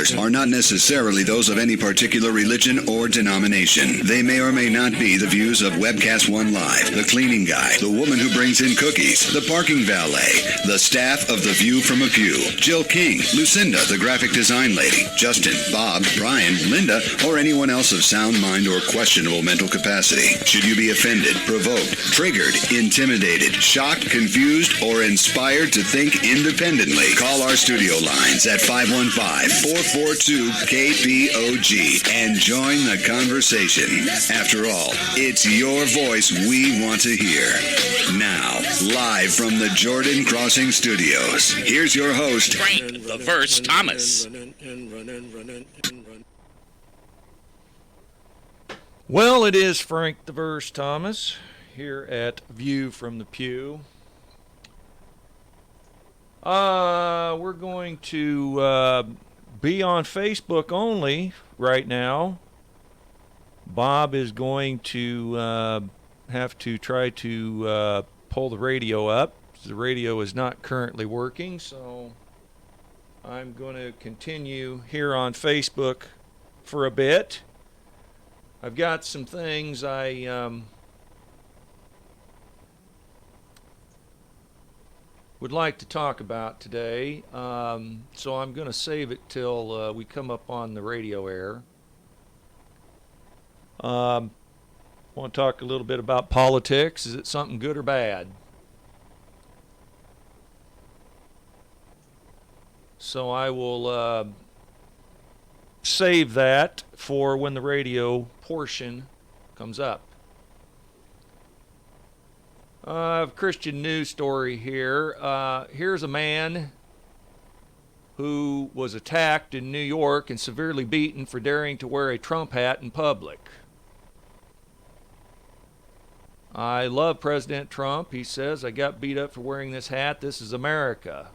callers are not necessarily those of any particular religion or denomination. They may or may not be the views of Webcast One Live, the cleaning guy, the woman who brings in cookies, the parking valet, the staff of The View from a Pew, Jill King, Lucinda, the graphic design lady, Justin, Bob, Brian, Linda, or anyone else of sound mind or questionable mental capacity. Should you be offended, provoked, triggered, intimidated, shocked, confused, or inspired to think independently, call our studio lines at 515-442-KPOG and join the conversation. After all, it's your voice we want to hear. Now, live from the Jordan Crossing Studios, here's your host, Frank the Verse Thomas. Well, it is Frank the Verse Thomas here at View from the Pew. We're going to be on Facebook only right now. Bob is going to have to try to pull the radio up. The radio is not currently working, so I'm going to continue here on Facebook for a bit. I've got some things I would like to talk about today, so I'm going to save it till we come up on the radio air. I want to talk a little bit about politics. Is it something good or bad? So I will save that for when the radio portion comes up. I have a Christian news story here. Here's a man who was attacked in New York and severely beaten for daring to wear a Trump hat in public. I love President Trump. He says, I got beat up for wearing this hat. This is America.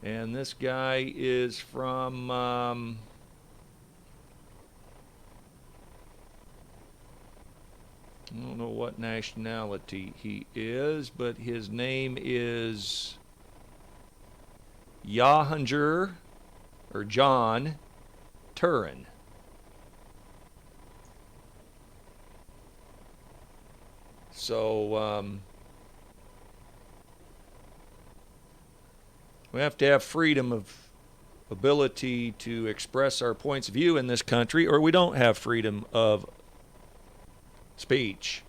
And this guy is from I don't know what nationality he is, but his name is Jahanger, or John Turin. So we have to have freedom of ability to express our points of view in this country, or we don't have freedom of speech.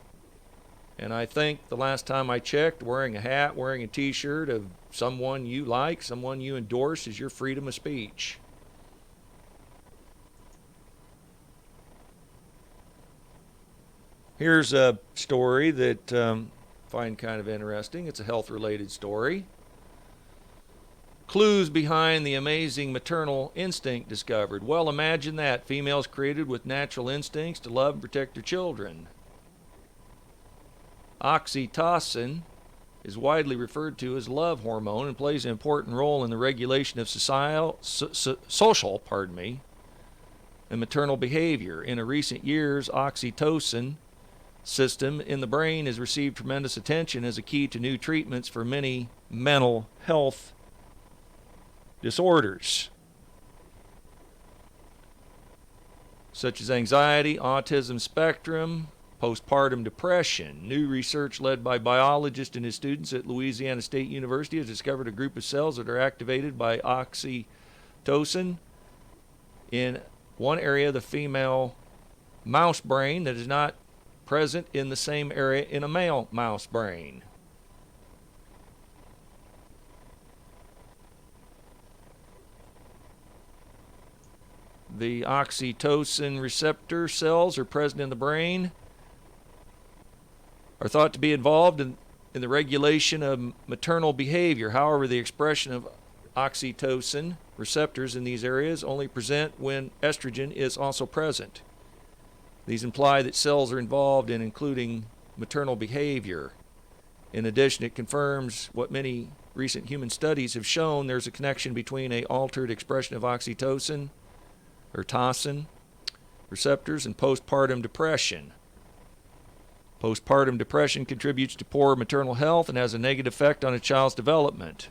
And I think the last time I checked, wearing a hat, wearing a t-shirt of someone you like, someone you endorse, is your freedom of speech. Here's a story that I find kind of interesting. It's a health-related story. Clues behind the amazing maternal instinct discovered. Well, imagine that. Females created with natural instincts to love and protect their children. Oxytocin is widely referred to as love hormone and plays an important role in the regulation of social and maternal behavior. In recent years, oxytocin system in the brain has received tremendous attention as a key to new treatments for many mental health disorders, such as anxiety, autism spectrum, postpartum depression. New research led by biologists and his students at Louisiana State University has discovered a group of cells that are activated by oxytocin in one area of the female mouse brain that is not present in the same area in a male mouse brain. The oxytocin receptor cells are present in the brain, are thought to be involved in the regulation of maternal behavior. However, the expression of oxytocin receptors in these areas only present when estrogen is also present. These imply that cells are involved in including maternal behavior. In addition, it confirms what many recent human studies have shown. There's a connection between an altered expression of oxytocin or tocin receptors and postpartum depression. Postpartum depression contributes to poor maternal health and has a negative effect on a child's development.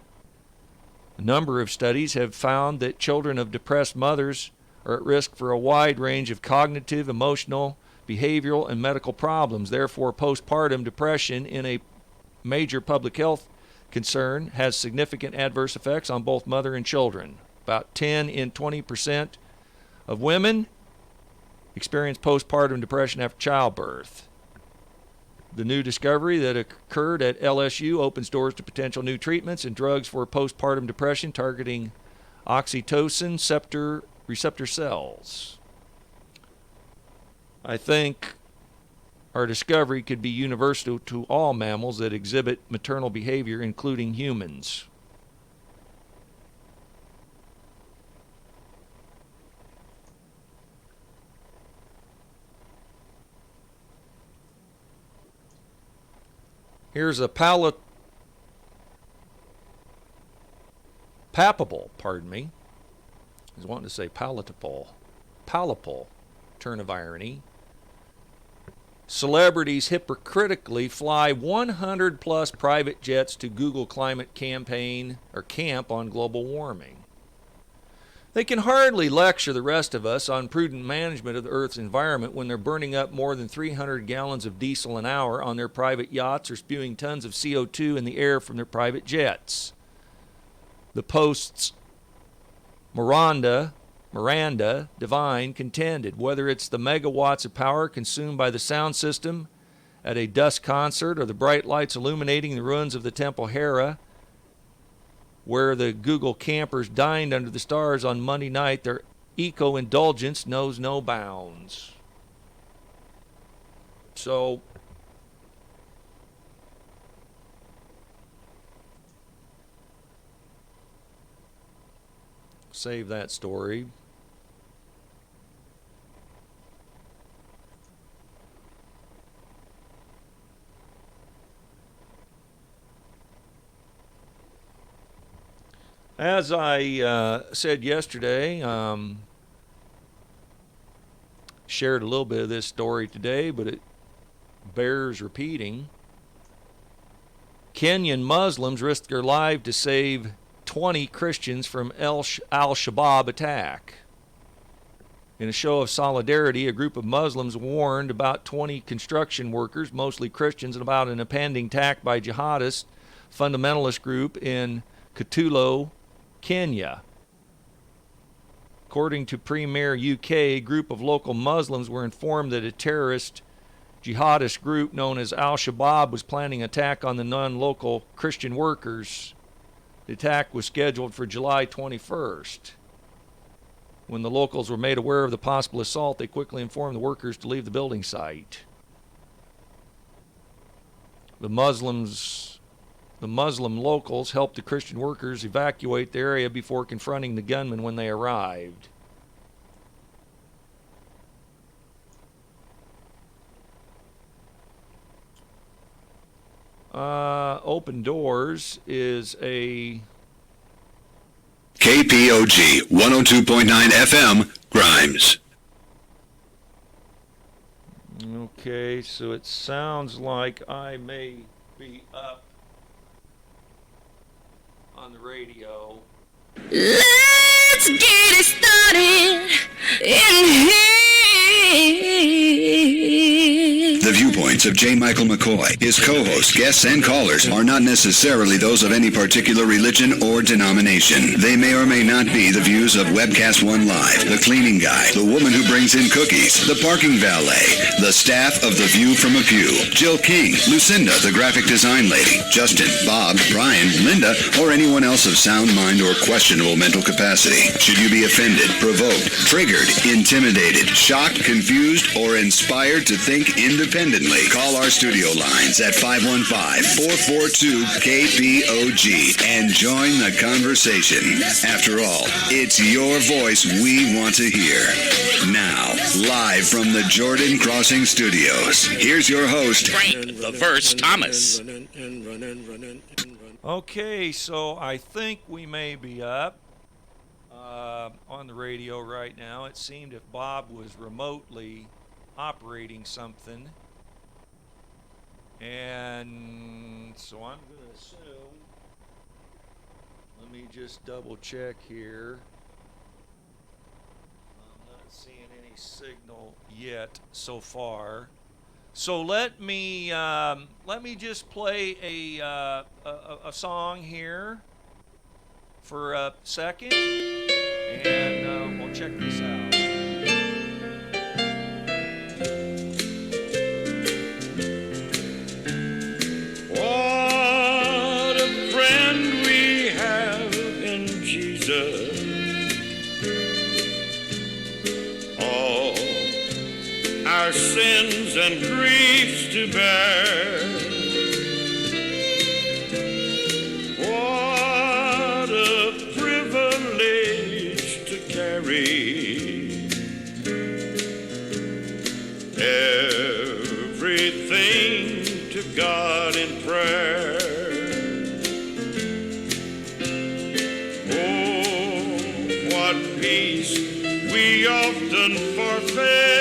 A number of studies have found that children of depressed mothers are at risk for a wide range of cognitive, emotional, behavioral, and medical problems. Therefore, postpartum depression, in a major public health concern, has significant adverse effects on both mother and children. About 10 in 20% of women experience postpartum depression after childbirth. The new discovery that occurred at LSU opens doors to potential new treatments and drugs for postpartum depression targeting oxytocin receptor cells. I think our discovery could be universal to all mammals that exhibit maternal behavior, including humans. Here's a palpable, I was wanting to say palatable turn of irony. Celebrities hypocritically fly 100 plus private jets to Google climate campaign or camp on global warming. They can hardly lecture the rest of us on prudent management of the Earth's environment when they're burning up more than 300 gallons of diesel an hour on their private yachts or spewing tons of CO2 in the air from their private jets. The Post's Miranda Devine contended whether it's the megawatts of power consumed by the sound system at a dusk concert or the bright lights illuminating the ruins of the Temple Hera, where the Google campers dined under the stars on Monday night, their eco-indulgence knows no bounds. So, save that story. As I said yesterday, shared a little bit of this story today, but it bears repeating. Kenyan Muslims risked their life to save 20 Christians from al-Shabaab attack. In a show of solidarity, a group of Muslims warned about 20 construction workers, mostly Christians, about an impending attack by jihadist fundamentalist group in Kitulo, Kenya. According to Premier UK, a group of local Muslims were informed that a terrorist jihadist group known as al-Shabaab was planning an attack on the non-local Christian workers. The attack was scheduled for July 21st. When the locals were made aware of the possible assault, they quickly informed the workers to leave the building site. The Muslim locals helped the Christian workers evacuate the area before confronting the gunmen when they arrived. Open Doors is a KPOG 102.9 FM, Grimes. Okay, so it sounds like I may be up on the radio. Let's get it started in here. The viewpoints of J. Michael McCoy, his co-hosts, guests, and callers are not necessarily those of any particular religion or denomination. They may or may not be the views of Webcast One Live, the cleaning guy, the woman who brings in cookies, the parking valet, the staff of The View from a Pew, Jill King, Lucinda, the graphic design lady, Justin, Bob, Brian, Linda, or anyone else of sound mind or questionable mental capacity. Should you be offended, provoked, triggered, intimidated, shocked, confused, or inspired to think independently, call our studio lines at 515-442-KPOG and join the conversation. After all, it's your voice we want to hear. Now, live from the Jordan Crossing Studios, here's your host, Frank the Verse Thomas. Okay, so I think we may be up on the radio right now. It seemed if Bob was remotely operating something. And so I'm going to assume Let me just double check here. I'm not seeing any signal yet so far. So let me just play a song here for a second, and we'll check this out. What a friend we have in Jesus. All our sins and griefs to bear. What a privilege to carry everything to God in prayer. Oh, what peace we often forfeit.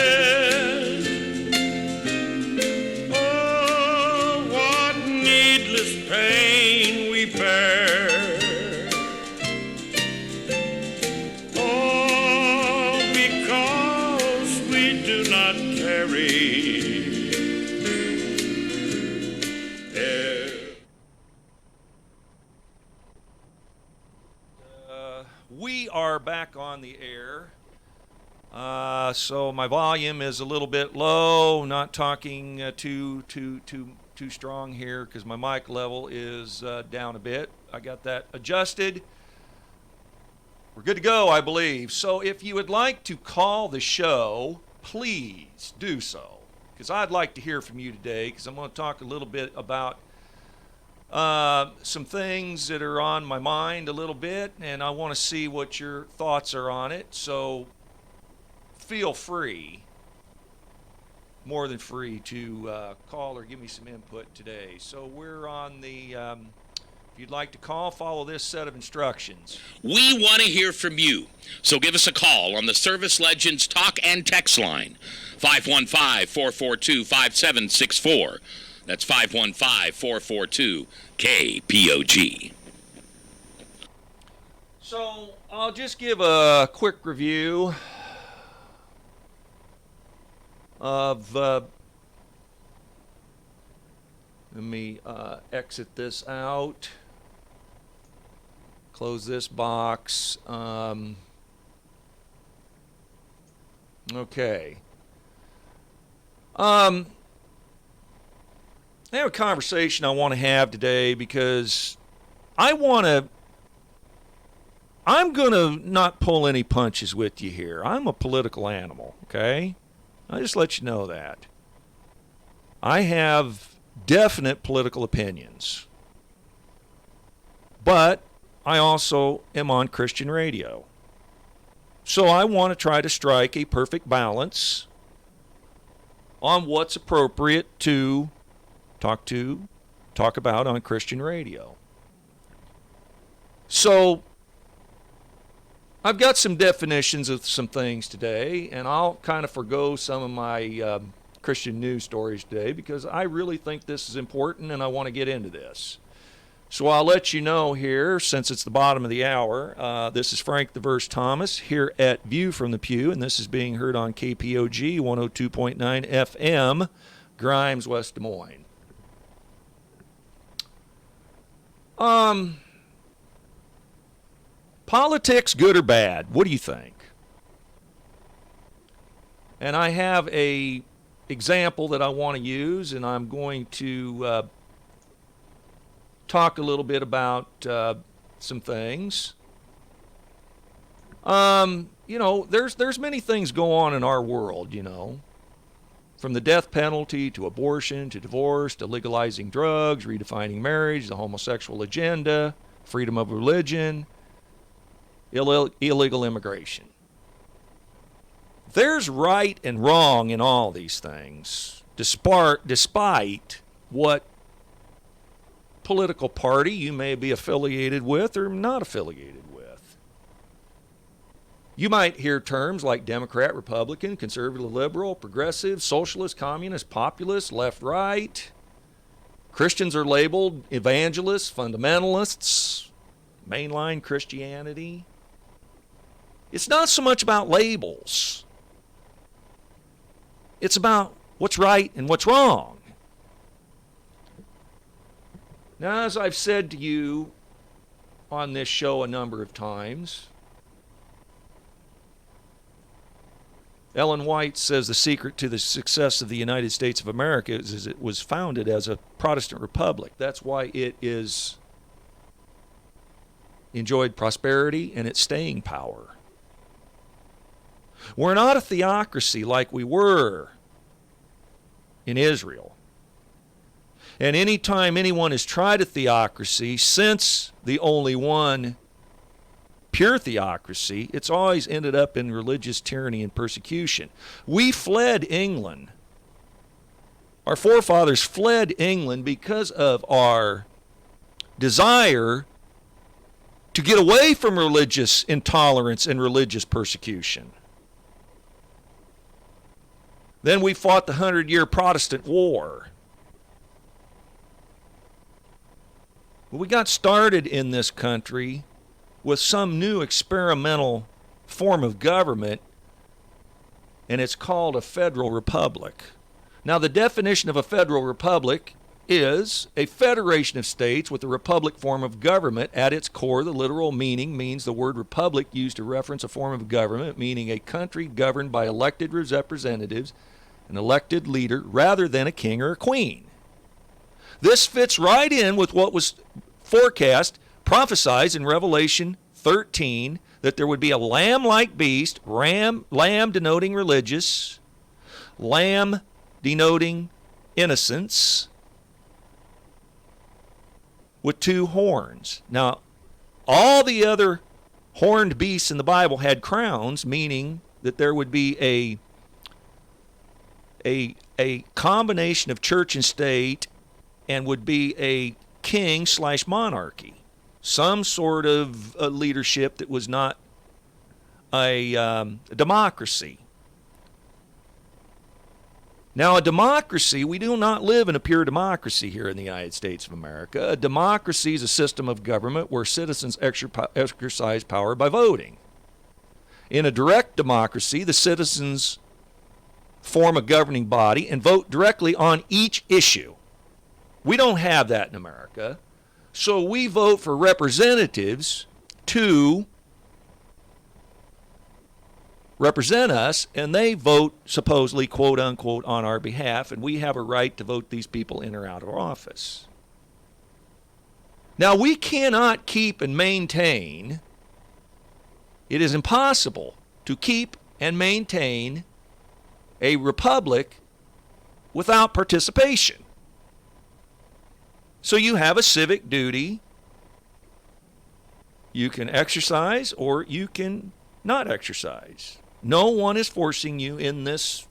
Oh, what needless pain we bear. Oh, because we do not carry We are back on the air. So my volume is a little bit low. Not talking too strong here because my mic level is down a bit. I got that adjusted. We're good to go, I believe. So if you would like to call the show, please do so, because I'd like to hear from you today, because I'm going to talk a little bit about some things that are on my mind a little bit, and I want to see what your thoughts are on it. So feel free, more than free, to call or give me some input today. So we're on the, if you'd like to call, follow this set of instructions. We want to hear from you, so give us a call on the Service Legends Talk and Text line, 515-442-5764. That's 515-442-KPOG. So I'll just give a quick review of, let me exit this out, close this box. Okay. I have a conversation I want to have today because I'm going to not pull any punches with you here. I'm a political animal, okay? I'll just let you know that. I have definite political opinions. But I also am on Christian radio. So I want to try to strike a perfect balance on what's appropriate to talk about on Christian radio. So I've got some definitions of some things today, and I'll kind of forgo some of my Christian news stories today because I really think this is important and I want to get into this. So I'll let you know here, since it's the bottom of the hour, this is Frank the Verse Thomas here at View from the Pew, and this is being heard on KPOG 102.9 FM, Grimes, West Des Moines. Politics, good or bad? What do you think? And I have a example that I want to use, and I'm going to talk a little bit about some things. There's many things go on in our world, from the death penalty to abortion to divorce to legalizing drugs, redefining marriage, the homosexual agenda, freedom of religion, illegal immigration. There's right and wrong in all these things, despite what political party you may be affiliated with or not affiliated with. You might hear terms like Democrat, Republican, conservative, liberal, progressive, socialist, communist, populist, left, right. Christians are labeled evangelists, fundamentalists, mainline Christianity. It's not so much about labels. It's about what's right and what's wrong. Now, as I've said to you on this show a number of times, Ellen White says the secret to the success of the United States of America is it was founded as a Protestant republic. That's why it is enjoyed prosperity and its staying power. We're not a theocracy like we were in Israel. And any time anyone has tried a theocracy since the only one pure theocracy, it's always ended up in religious tyranny and persecution. We fled England. Our forefathers fled England because of our desire to get away from religious intolerance and religious persecution. Then we fought the 100-year Protestant War. We got started in this country with some new experimental form of government, and it's called a federal republic. Now, the definition of a federal republic is a federation of states with a republic form of government at its core. The literal meaning means the word republic used to reference a form of government, meaning a country governed by elected representatives, an elected leader, rather than a king or a queen. This fits right in with what was forecast, prophesied in Revelation 13, that there would be a lamb-like beast, lamb denoting religious, lamb denoting innocence, with two horns. Now, all the other horned beasts in the Bible had crowns, meaning that there would be a combination of church and state, and would be a king/monarchy, some sort of leadership that was not a democracy. Now, a democracy, we do not live in a pure democracy here in the United States of America. A democracy is a system of government where citizens exercise power by voting. In a direct democracy, the citizens form a governing body and vote directly on each issue. We don't have that in America. So we vote for representatives to represent us, and they vote supposedly, quote unquote, on our behalf, and we have a right to vote these people in or out of office. Now, we cannot keep and maintain, it is impossible to keep and maintain a republic without participation. So you have a civic duty. You can exercise or you can not exercise. No one is forcing you in this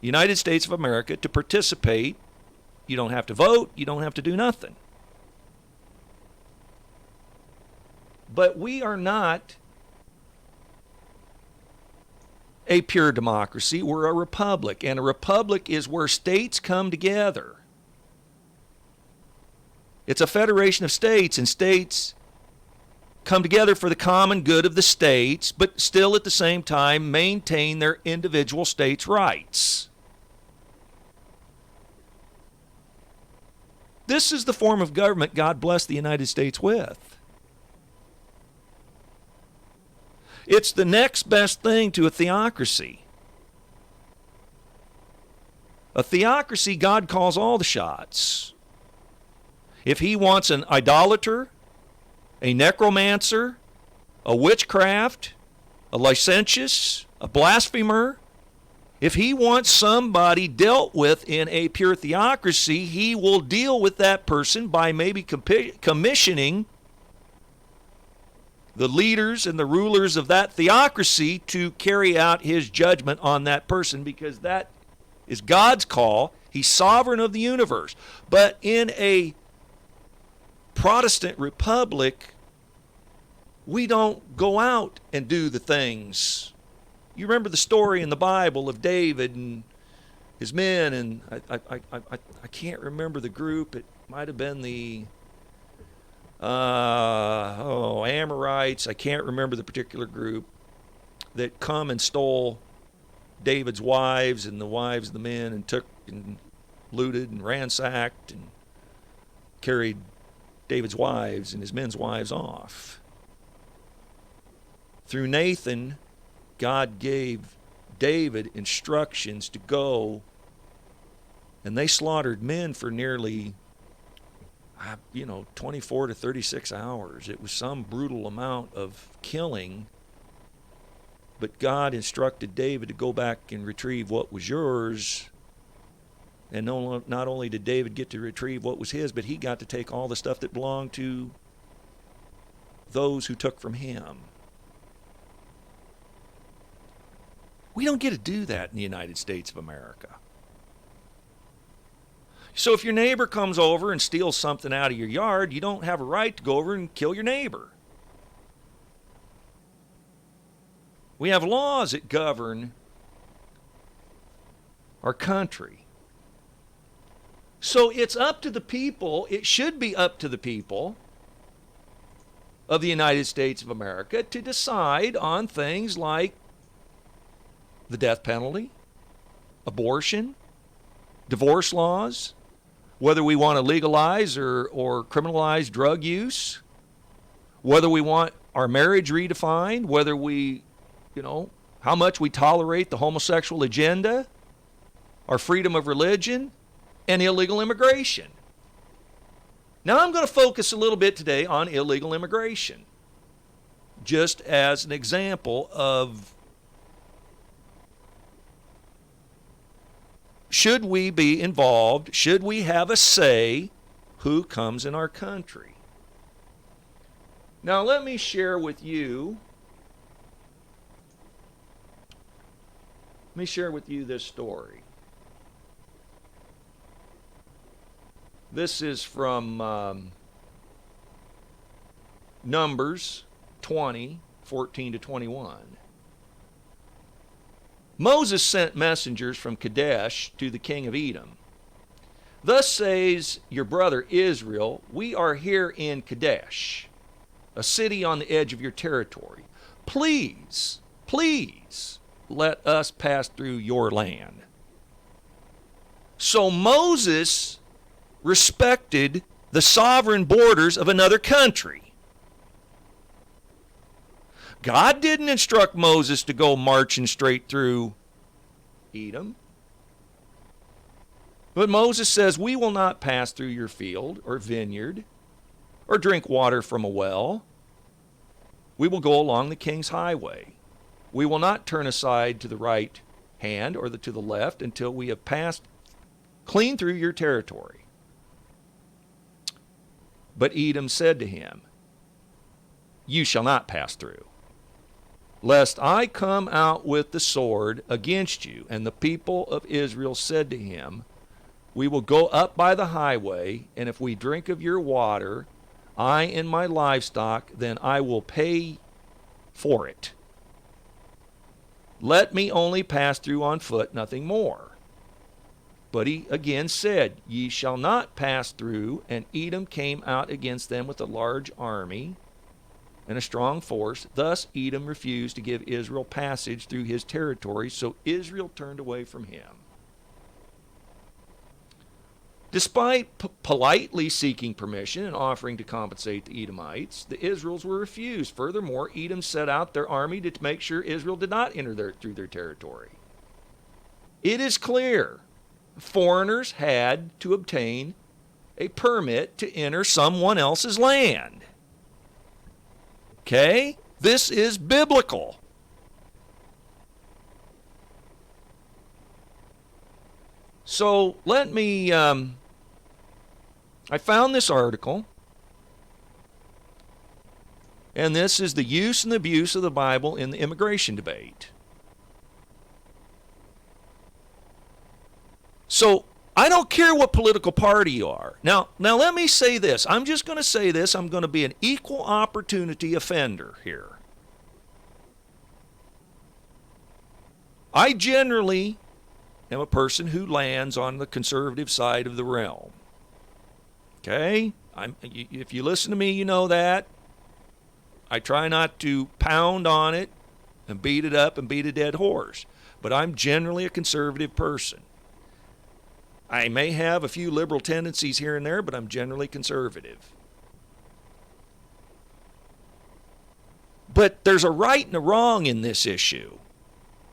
United States of America to participate. You don't have to vote. You don't have to do nothing. But we are not a pure democracy. We're a republic. And a republic is where states come together. It's a federation of states, and states come together for the common good of the states, but still at the same time maintain their individual states' rights. This is the form of government God blessed the United States with. It's the next best thing to a theocracy. A theocracy, God calls all the shots. If he wants an idolater, a necromancer, a witchcraft, a licentious, a blasphemer, if he wants somebody dealt with in a pure theocracy, he will deal with that person by maybe commissioning the leaders and the rulers of that theocracy to carry out his judgment on that person, because that is God's call. He's sovereign of the universe. But in a Protestant republic, we don't go out and do the things. You remember the story in the Bible of David and his men, and I can't remember the group. It might have been the Amorites, I can't remember the particular group, that come and stole David's wives and the wives of the men and took and looted and ransacked and carried David's wives and his men's wives off. Through Nathan, God gave David instructions to go, and they slaughtered men for nearly 24 to 36 hours. It was some brutal amount of killing. But God instructed David to go back and retrieve what was yours. And not only did David get to retrieve what was his, but he got to take all the stuff that belonged to those who took from him. We don't get to do that in the United States of America. So if your neighbor comes over and steals something out of your yard, you don't have a right to go over and kill your neighbor. We have laws that govern our country. So it's up to the people, it should be up to the people of the United States of America to decide on things like the death penalty, abortion, divorce laws, whether we want to legalize or criminalize drug use, whether we want our marriage redefined, whether we, how much we tolerate the homosexual agenda, our freedom of religion, and illegal immigration. Now I'm going to focus a little bit today on illegal immigration, just as an example of should we be involved, should we have a say who comes in our country. Now let me share with you this story. This is from Numbers 20:14-21. Moses sent messengers from Kadesh to the king of Edom. Thus says your brother Israel, we are here in Kadesh, a city on the edge of your territory. Please, please, let us pass through your land. So Moses respected the sovereign borders of another country. God didn't instruct Moses to go marching straight through Edom. But Moses says, we will not pass through your field or vineyard or drink water from a well. We will go along the king's highway. We will not turn aside to the right hand or to the left until we have passed clean through your territory. But Edom said to him, you shall not pass through, lest I come out with the sword against you. And the people of Israel said to him, we will go up by the highway, and if we drink of your water, I and my livestock, then I will pay for it. Let me only pass through on foot, nothing more. But he again said, ye shall not pass through. And Edom came out against them with a large army and a strong force. Thus Edom refused to give Israel passage through his territory, so Israel turned away from him. Despite politely seeking permission and offering to compensate the Edomites, the Israels were refused. Furthermore, Edom set out their army to make sure Israel did not enter through their territory. It is clear foreigners had to obtain a permit to enter someone else's land. Okay? This is biblical. So let me, I found this article, and this is the use and abuse of the Bible in the immigration debate. So I don't care what political party you are. Now let me say this. I'm just going to say this. I'm going to be an equal opportunity offender here. I generally am a person who lands on the conservative side of the realm. Okay? If you listen to me, you know that. I try not to pound on it and beat it up and beat a dead horse. But I'm generally a conservative person. I may have a few liberal tendencies here and there, but I'm generally conservative. But there's a right and a wrong in this issue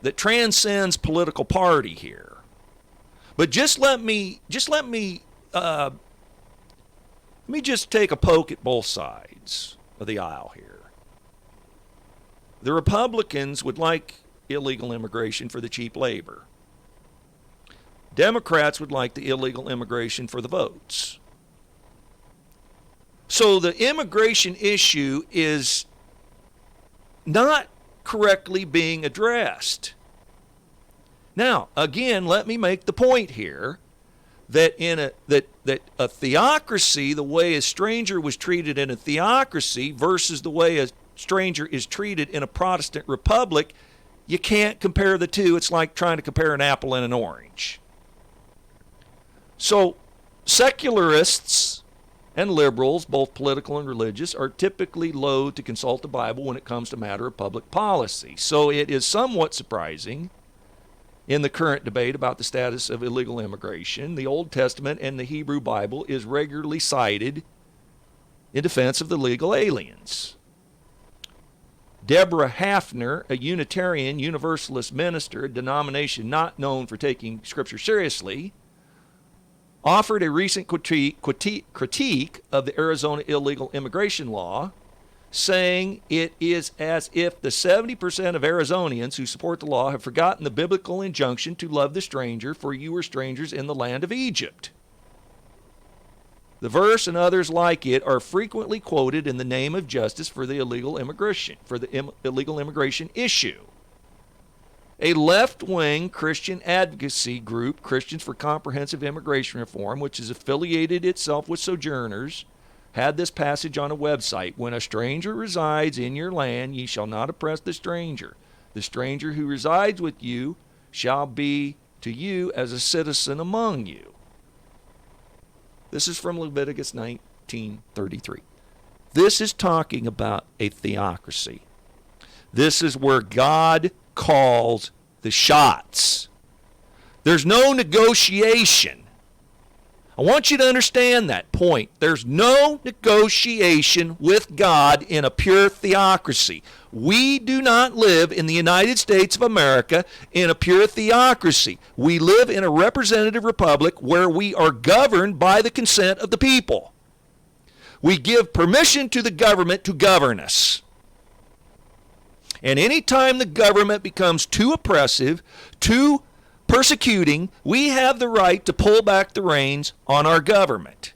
that transcends political party here. But let me just take a poke at both sides of the aisle here. The Republicans would like illegal immigration for the cheap labor. Democrats would like the illegal immigration for the votes. So the immigration issue is not correctly being addressed. Now, again, let me make the point here that that a theocracy, the way a stranger was treated in a theocracy versus the way a stranger is treated in a Protestant republic, you can't compare the two. It's like trying to compare an apple and an orange. So secularists and liberals, both political and religious, are typically loath to consult the Bible when it comes to matter of public policy. So it is somewhat surprising in the current debate about the status of illegal immigration, the Old Testament and the Hebrew Bible is regularly cited in defense of the legal aliens. Deborah Hafner, a Unitarian Universalist minister, a denomination not known for taking Scripture seriously, offered a recent critique of the Arizona illegal immigration law, saying it is as if the 70% of Arizonians who support the law have forgotten the biblical injunction to love the stranger, for you were strangers in the land of Egypt. The verse and others like it are frequently quoted in the name of justice for the illegal immigration issue. A left-wing Christian advocacy group, Christians for Comprehensive Immigration Reform, which has affiliated itself with Sojourners, had this passage on a website. When a stranger resides in your land, ye shall not oppress the stranger. The stranger who resides with you shall be to you as a citizen among you. This is from Leviticus 19:33. This is talking about a theocracy. This is where God calls the shots. There's no negotiation. I want you to understand that point. There's no negotiation with God in a pure theocracy. We do not live in the United States of America in a pure theocracy. We live in a representative republic where we are governed by the consent of the people. We give permission to the government to govern us. And any time the government becomes too oppressive, too persecuting, we have the right to pull back the reins on our government.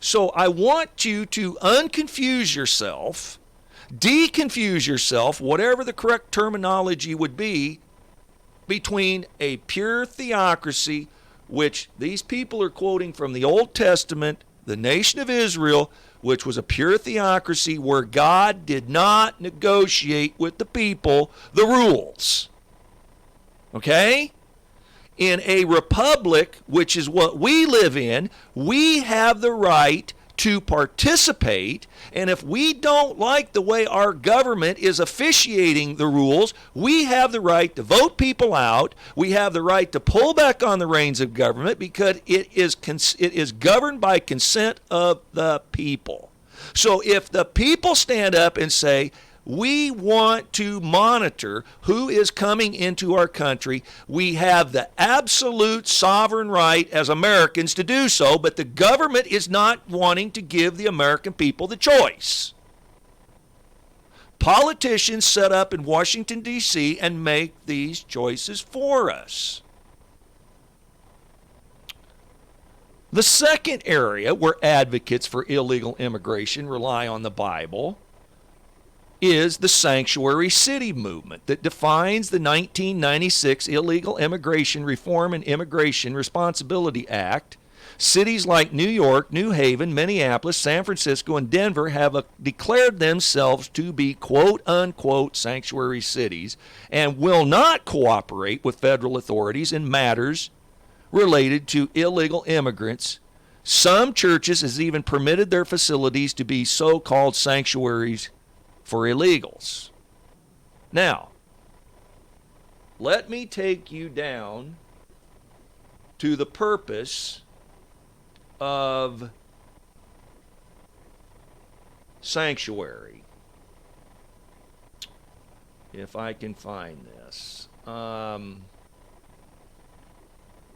So I want you to unconfuse yourself, deconfuse yourself, whatever the correct terminology would be, between a pure theocracy, which these people are quoting from the Old Testament, the nation of Israel, which was a pure theocracy where God did not negotiate with the people the rules. Okay? In a republic, which is what we live in, we have the right to participate, and if we don't like the way our government is officiating the rules, we have the right to vote people out. We have the right to pull back on the reins of government because it is governed by consent of the people. So if the people stand up and say, we want to monitor who is coming into our country, we have the absolute sovereign right as Americans to do so, but the government is not wanting to give the American people the choice. Politicians set up in Washington, D.C. and make these choices for us. The second area where advocates for illegal immigration rely on the Bible is the sanctuary city movement that defines the 1996 Illegal Immigration Reform and Immigration Responsibility Act. Cities like New York, New Haven, Minneapolis, San Francisco, and Denver have declared themselves to be quote-unquote sanctuary cities and will not cooperate with federal authorities in matters related to illegal immigrants Some churches has even permitted their facilities to be so-called sanctuaries for illegals. Now, let me take you down to the purpose of sanctuary. If I can find this.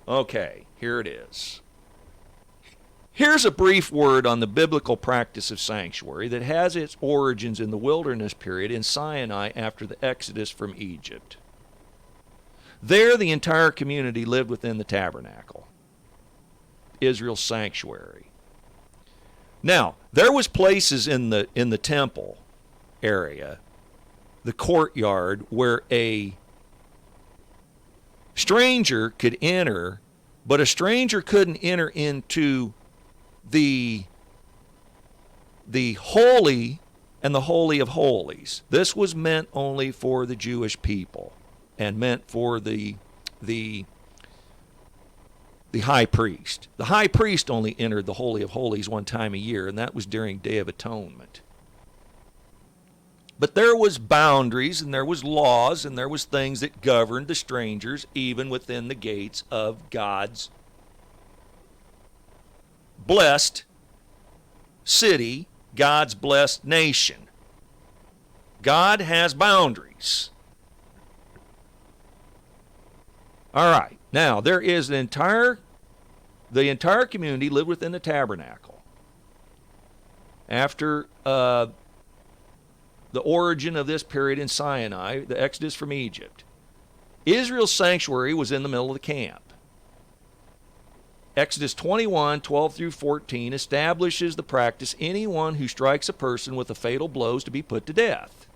Okay, here it is. Here's a brief word on the biblical practice of sanctuary that has its origins in the wilderness period in Sinai after the Exodus from Egypt. There, the entire community lived within the tabernacle, Israel's sanctuary. Now, there was places in the temple area, the courtyard, where a stranger could enter, but a stranger couldn't enter into the holy and the holy of holies. This was meant only for the Jewish people and meant for the high priest. The high priest only entered the holy of holies one time a year, and that was during Day of Atonement. But there was boundaries, and there was laws, and there was things that governed the strangers even within the gates of God's blessed city, God's blessed nation. God has boundaries. All right. Now, there is the entire community lived within the tabernacle. After the origin of this period in Sinai, the Exodus from Egypt, Israel's sanctuary was in the middle of the camp. Exodus 21, 12 through 14 establishes the practice anyone who strikes a person with a fatal blow is to be put to death.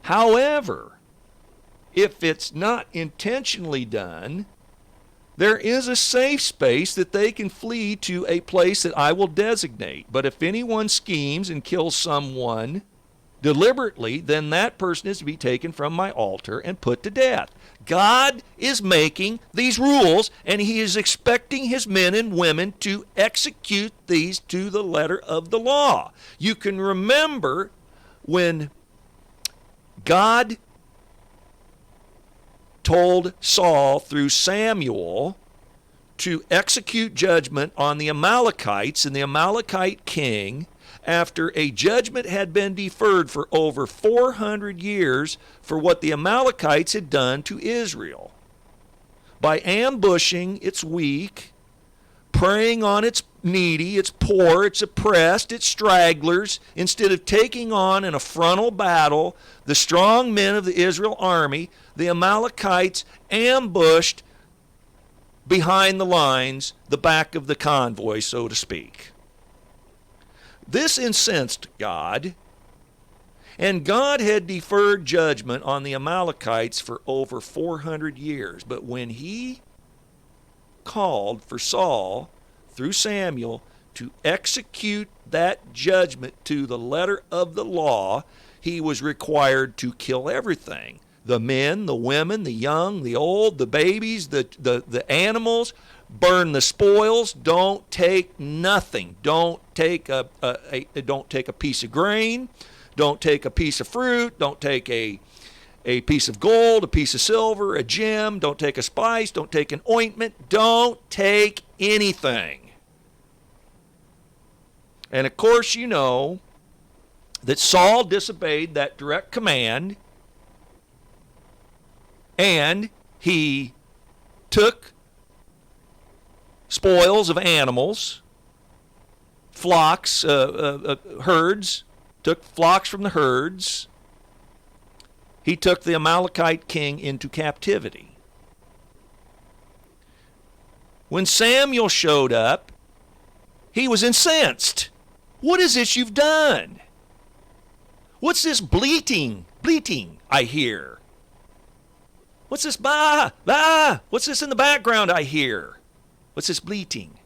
However, if it's not intentionally done, there is a safe space that they can flee to a place that I will designate. But if anyone schemes and kills someone deliberately, then that person is to be taken from my altar and put to death. God is making these rules, and he is expecting his men and women to execute these to the letter of the law. You can remember when God told Saul through Samuel to execute judgment on the Amalekites and the Amalekite king after a judgment had been deferred for over 400 years for what the Amalekites had done to Israel. By ambushing its weak, preying on its needy, its poor, its oppressed, its stragglers, instead of taking on in a frontal battle the strong men of the Israel army, the Amalekites ambushed behind the lines, the back of the convoy, so to speak. This incensed God, and God had deferred judgment on the Amalekites for over 400 years. But when he called for Saul through Samuel to execute that judgment to the letter of the law, he was required to kill everything. The men, the women, the young, the old, the babies, the animals. Burn the spoils. Don't take nothing. Don't take a piece of grain. Don't take a piece of fruit. Don't take a piece of gold, a piece of silver, a gem. Don't take a spice. Don't take an ointment. Don't take anything. And of course, you know that Saul disobeyed that direct command, and he took spoils of animals, flocks, herds, took flocks from the herds. He took the Amalekite king into captivity. When Samuel showed up, he was incensed. What is this you've done? What's this bleating I hear? What's this bah, bah? What's this in the background I hear? What's this bleating?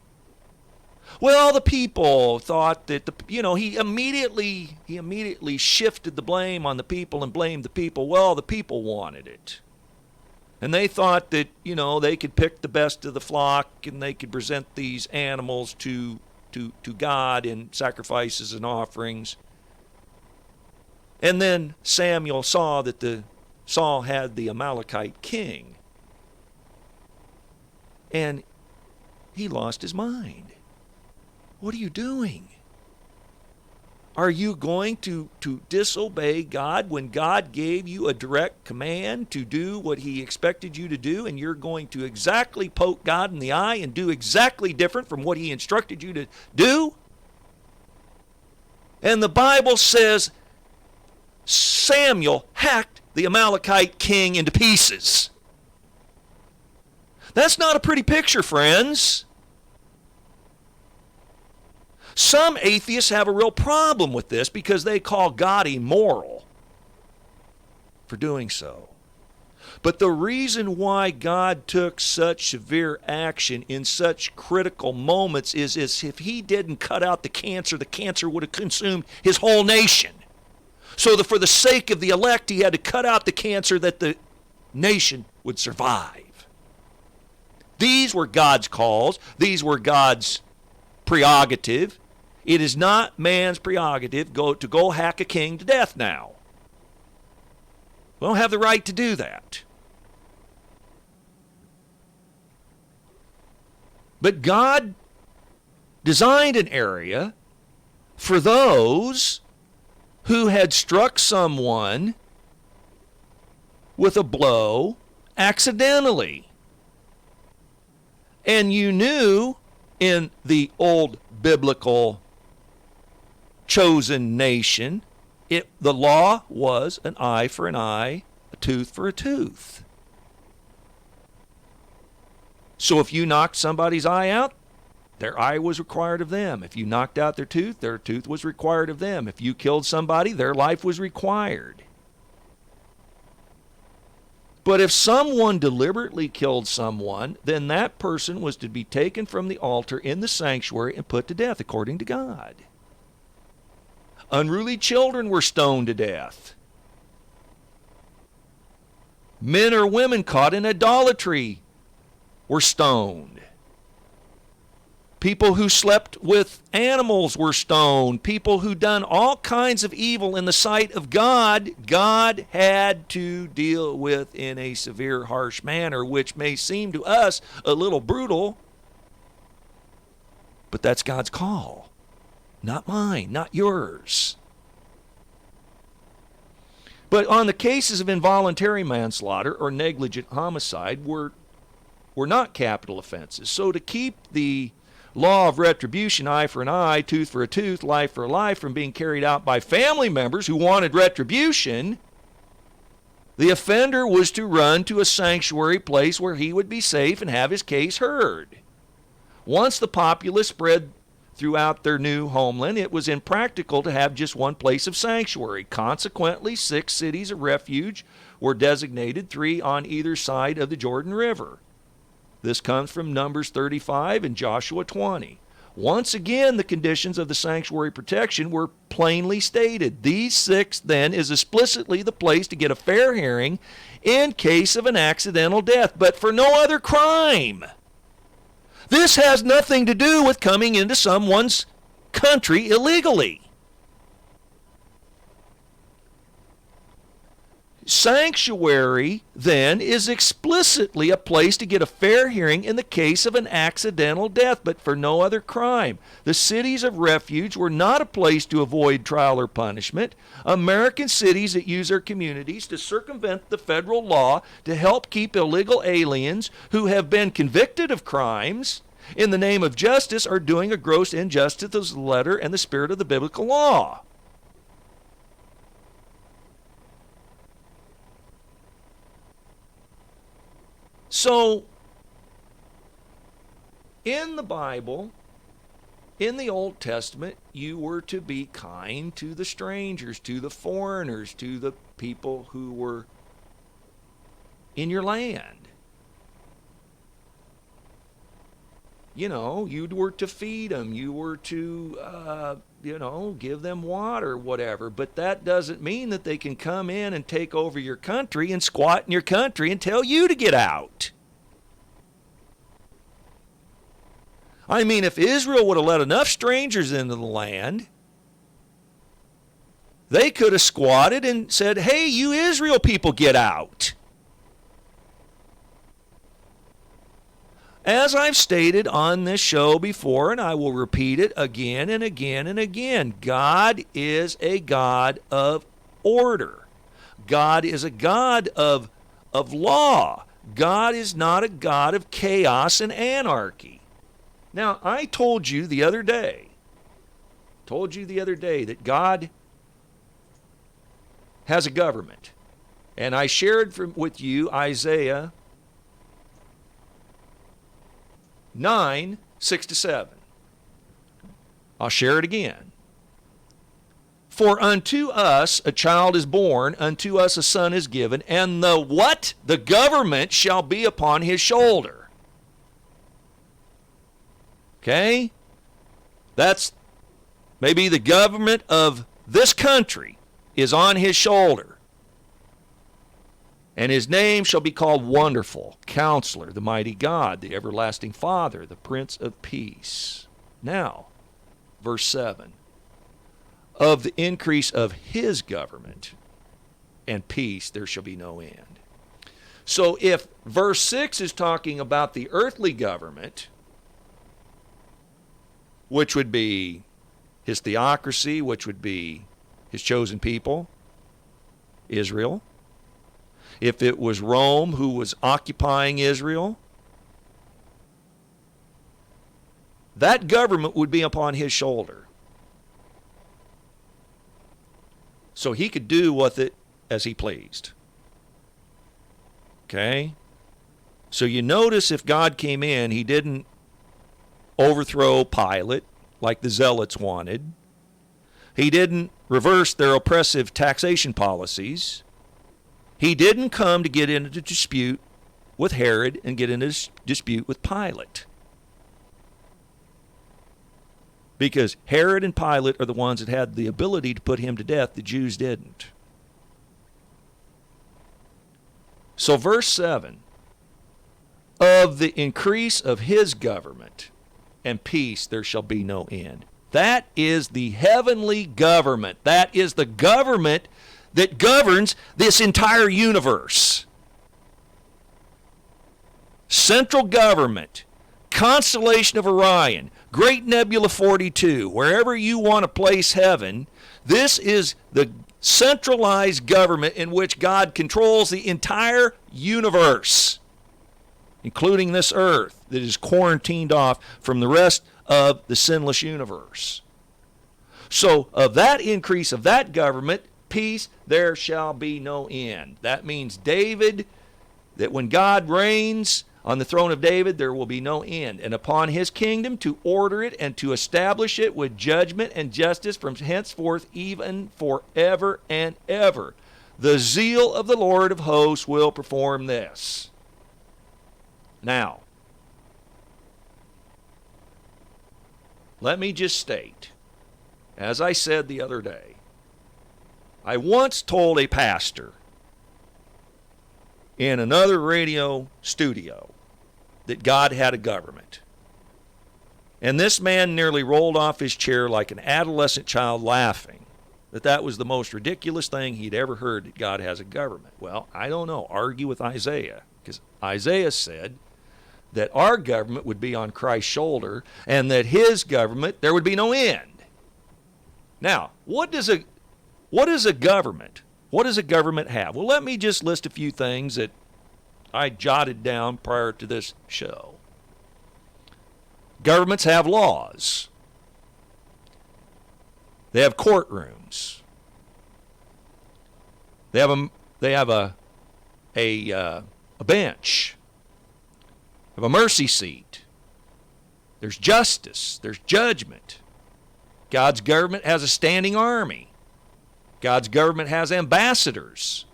Well, the people thought that he immediately shifted the blame on the people and blamed the people. Well, the people wanted it. And they thought that, they could pick the best of the flock and they could present these animals to God in sacrifices and offerings. And then Samuel saw that Saul had the Amalekite king. And he lost his mind. What are you doing? Are you going to disobey God when God gave you a direct command to do what he expected you to do, and you're going to exactly poke God in the eye and do exactly different from what he instructed you to do? And the Bible says Samuel hacked the Amalekite king into pieces. That's not a pretty picture, friends. Some atheists have a real problem with this because they call God immoral for doing so. But the reason why God took such severe action in such critical moments is if he didn't cut out the cancer would have consumed his whole nation. So for the sake of the elect, he had to cut out the cancer that the nation would survive. These were God's calls. These were God's prerogative. It is not man's prerogative to go hack a king to death now. We don't have the right to do that. But God designed an area for those who had struck someone with a blow accidentally. And you knew in the old biblical chosen nation, the law was an eye for an eye, a tooth for a tooth. So if you knocked somebody's eye out, their eye was required of them. If you knocked out their tooth was required of them. If you killed somebody, their life was required. But if someone deliberately killed someone, then that person was to be taken from the altar in the sanctuary and put to death according to God. Unruly children were stoned to death. Men or women caught in idolatry were stoned. People who slept with animals were stoned. People who done all kinds of evil in the sight of God, God had to deal with in a severe, harsh manner, which may seem to us a little brutal, but that's God's call. Not mine, not yours. But on the cases of involuntary manslaughter or negligent homicide were not capital offenses. So to keep the law of retribution, eye for an eye, tooth for a tooth, life for a life, from being carried out by family members who wanted retribution, the offender was to run to a sanctuary place where he would be safe and have his case heard. Once the populace spread throughout their new homeland, it was impractical to have just one place of sanctuary. Consequently, 6 cities of refuge were designated, 3 on either side of the Jordan River. This comes from Numbers 35 and Joshua 20. Once again, the conditions of the sanctuary protection were plainly stated. These 6 then is explicitly the place to get a fair hearing in case of an accidental death, but for no other crime. This has nothing to do with coming into someone's country illegally. Sanctuary, then, is explicitly a place to get a fair hearing in the case of an accidental death, but for no other crime. The cities of refuge were not a place to avoid trial or punishment. American cities that use their communities to circumvent the federal law to help keep illegal aliens who have been convicted of crimes in the name of justice are doing a gross injustice to the letter and the spirit of the biblical law. So, in the Bible, in the Old Testament, you were to be kind to the strangers, to the foreigners, to the people who were in your land. You know, you were to feed them. You were to give them water, whatever. But that doesn't mean that they can come in and take over your country and squat in your country and tell you to get out. I mean, if Israel would have let enough strangers into the land, they could have squatted and said, hey, you Israel people, get out. As I've stated on this show before, and I will repeat it again and again and again, God is a God of order. God is a God of law. God is not a God of chaos and anarchy. Now, I told you the other day that God has a government. And I shared with you Isaiah 9, 6-7. I'll share it again. For unto us a child is born, unto us a son is given, and the what? The government shall be upon his shoulder. Okay? That's maybe the government of this country is on his shoulder. And his name shall be called Wonderful, Counselor, the Mighty God, the Everlasting Father, the Prince of Peace. Now, verse 7. Of the increase of his government and peace there shall be no end. So if verse 6 is talking about the earthly government, which would be his theocracy, which would be his chosen people, Israel. If it was Rome who was occupying Israel, that government would be upon his shoulder. So he could do with it as he pleased. Okay? So you notice if God came in, he didn't overthrow Pilate like the Zealots wanted. He didn't reverse their oppressive taxation policies. He didn't come to get into a dispute with Herod and get into a dispute with Pilate. Because Herod and Pilate are the ones that had the ability to put him to death. The Jews didn't. So verse 7, of the increase of his government and peace there shall be no end. That is the heavenly government. That is the government that governs this entire universe. Central government, constellation of Orion, Great Nebula 42, wherever you want to place heaven, this is the centralized government in which God controls the entire universe, including this earth that is quarantined off from the rest of the sinless universe. So of that increase of that government, peace, there shall be no end. That means David, that when God reigns on the throne of David, there will be no end. And upon his kingdom to order it and to establish it with judgment and justice from henceforth even forever and ever. The zeal of the Lord of hosts will perform this. Now, let me just state, as I said the other day, I once told a pastor in another radio studio that God had a government. And this man nearly rolled off his chair like an adolescent child laughing that that was the most ridiculous thing he'd ever heard, that God has a government. Well, I don't know. Argue with Isaiah, because Isaiah said that our government would be on Christ's shoulder and that his government, there would be no end. Now, what does a government, what does a government have? Well, let me just list a few things that I jotted down prior to this show. Governments have laws. They have courtrooms. They have a bench. They have a mercy seat. There's justice. There's judgment. God's government has a standing army. God's government has ambassadors,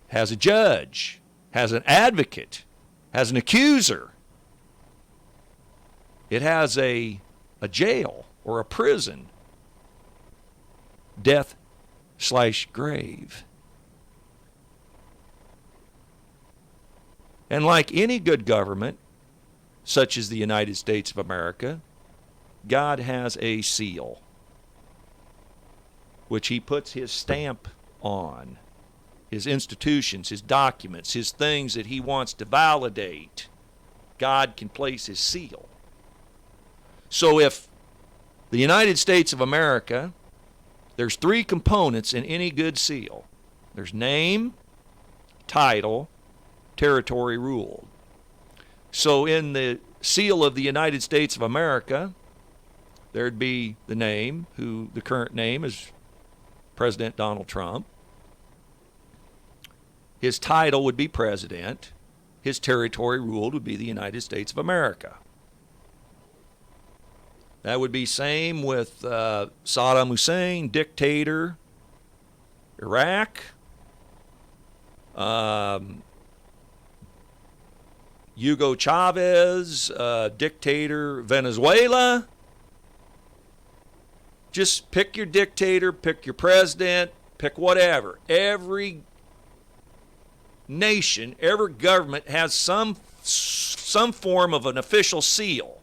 has a judge, has an advocate, has an accuser. It has a jail or a prison death/grave. And like any good government, such as the United States of America, God has a seal, which he puts his stamp on, his institutions, his documents, his things that he wants to validate. God can place his seal. So if the United States of America, there's three components in any good seal. There's name, title, territory ruled. So in the seal of the United States of America, there'd be the name, who the current name is President Donald Trump. His title would be President. His territory ruled would be the United States of America. That would be same with Saddam Hussein, dictator, Iraq. Hugo Chavez, dictator, Venezuela. Just pick your dictator, pick your president, pick whatever. Every nation, every government has some form of an official seal.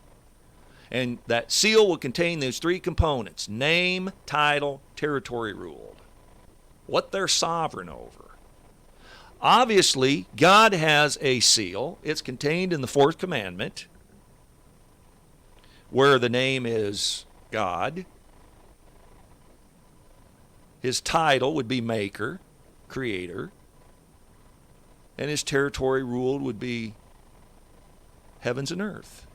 And that seal will contain those three components: name, title, territory ruled. What they're sovereign over. Obviously, God has a seal. It's contained in the fourth commandment, where the name is God. His title would be Maker, Creator. And his territory ruled would be heavens and earth.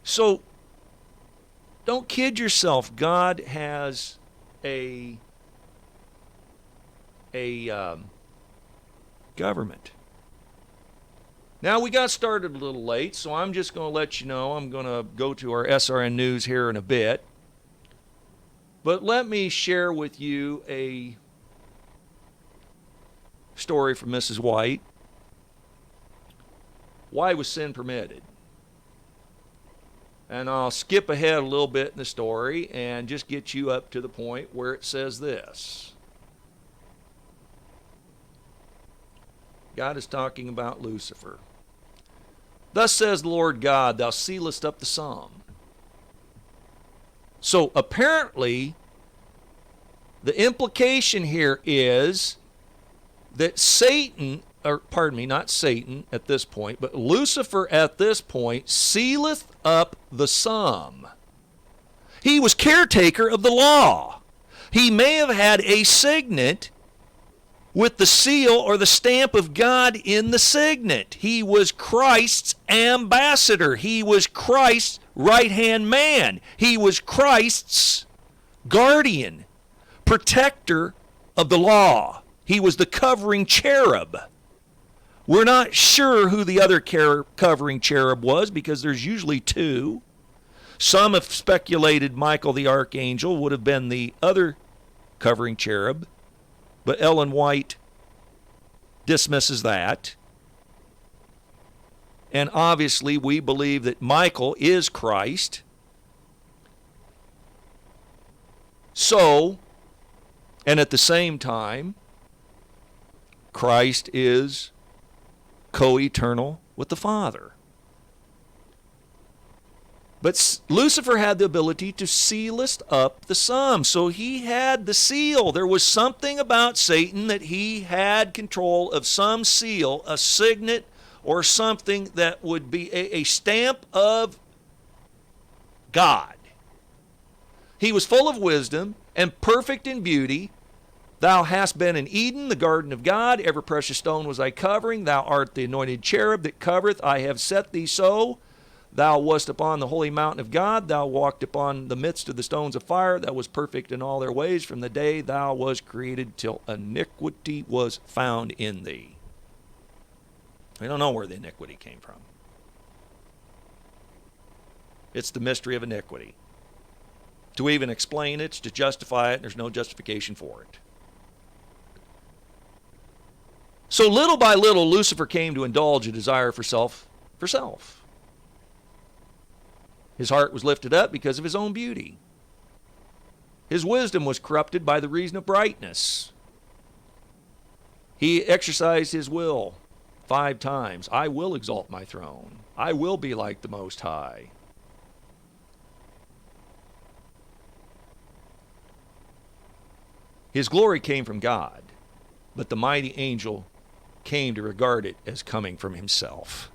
So, don't kid yourself. God has a government. Now, we got started a little late, so I'm just going to let you know I'm going to go to our SRN News here in a bit. But let me share with you a story from Mrs. White. Why was sin permitted? And I'll skip ahead a little bit in the story and just get you up to the point where it says this. God is talking about Lucifer. Thus says the Lord God, thou sealest up the sum. So apparently, the implication here is that Satan, or pardon me, not Satan at this point, but Lucifer at this point sealeth up the sum. He was caretaker of the law. He may have had a signet with the seal or the stamp of God in the signet. He was Christ's ambassador. He was Christ's right-hand man. He was Christ's guardian, protector of the law. He was the covering cherub. We're not sure who the other covering cherub was, because there's usually two. Some have speculated Michael the archangel would have been the other covering cherub, but Ellen White dismisses that. And obviously we believe that Michael is Christ. So, and at the same time, Christ is co-eternal with the Father. But Lucifer had the ability to sealest up the sum. So he had the seal. There was something about Satan that he had control of some seal, a signet, or something that would be a stamp of God. He was full of wisdom and perfect in beauty. Thou hast been in Eden, the garden of God. Every precious stone was thy covering. Thou art the anointed cherub that covereth. I have set thee so. Thou wast upon the holy mountain of God. Thou walked upon the midst of the stones of fire. Thou wast perfect in all their ways from the day thou was created till iniquity was found in thee. We don't know where the iniquity came from. It's the mystery of iniquity. To even explain it, to justify it, there's no justification for it. So little by little, Lucifer came to indulge a desire for self. His heart was lifted up because of his own beauty. His wisdom was corrupted by the reason of brightness. He exercised his will 5 times. I will exalt my throne. I will be like the Most High. His glory came from God, but the mighty angel came to regard it as coming from himself.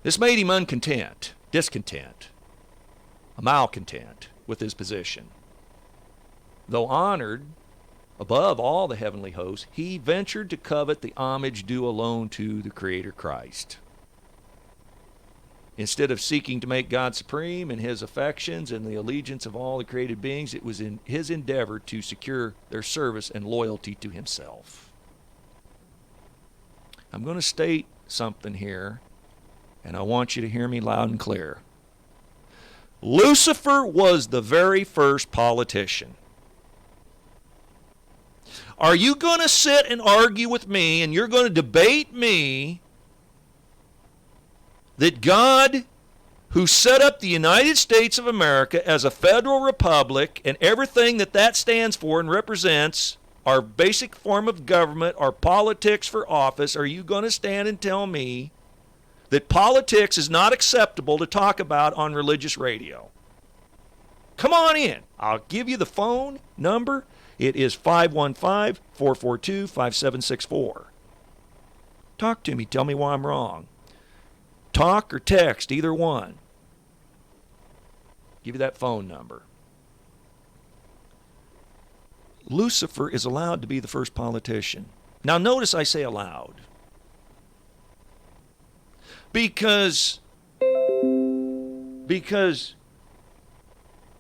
This made him uncontent, discontent, a malcontent with his position. Though honored above all the heavenly hosts, he ventured to covet the homage due alone to the Creator Christ. Instead of seeking to make God supreme in his affections and the allegiance of all the created beings, it was in his endeavor to secure their service and loyalty to himself. I'm going to state something here, and I want you to hear me loud and clear. Lucifer was the very first politician. Are you going to sit and argue with me, and you're going to debate me that God, who set up the United States of America as a federal republic and everything that that stands for and represents, our basic form of government, our politics for office, are you going to stand and tell me that politics is not acceptable to talk about on religious radio? Come on in. I'll give you the phone number. It is 515-442-5764. Talk to me. Tell me why I'm wrong. Talk or text, either one. Give you that phone number. Lucifer is allowed to be the first politician. Now notice I say allowed. Because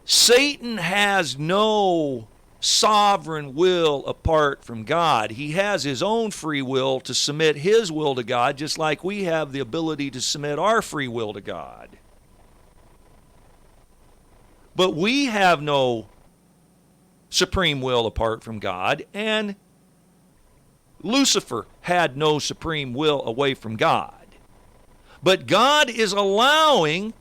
Satan has no sovereign will apart from God. He has his own free will to submit his will to God, just like we have the ability to submit our free will to God. But we have no supreme will apart from God, and Lucifer had no supreme will away from God. But God is allowing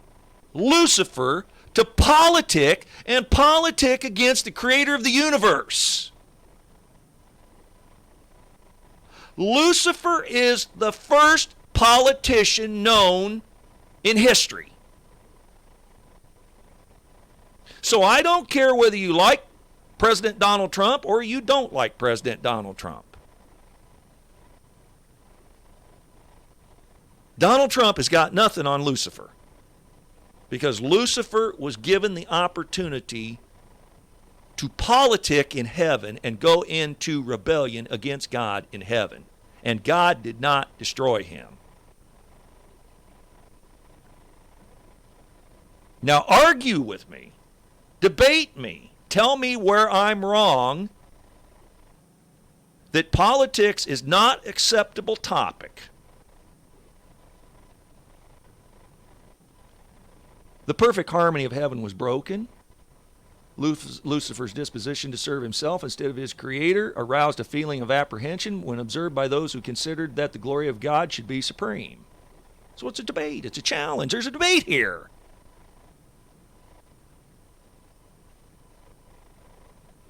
Lucifer to politic against the creator of the universe. Lucifer is the first politician known in history. So I don't care whether you like President Donald Trump or you don't like President Donald Trump. Donald Trump has got nothing on Lucifer, because Lucifer was given the opportunity to politic in heaven and go into rebellion against God in heaven. And God did not destroy him. Now argue with me. Debate me. Tell me where I'm wrong, that politics is not an acceptable topic. The perfect harmony of heaven was broken. Lucifer's disposition to serve himself instead of his creator aroused a feeling of apprehension when observed by those who considered that the glory of God should be supreme. So it's a debate. It's a challenge. There's a debate here.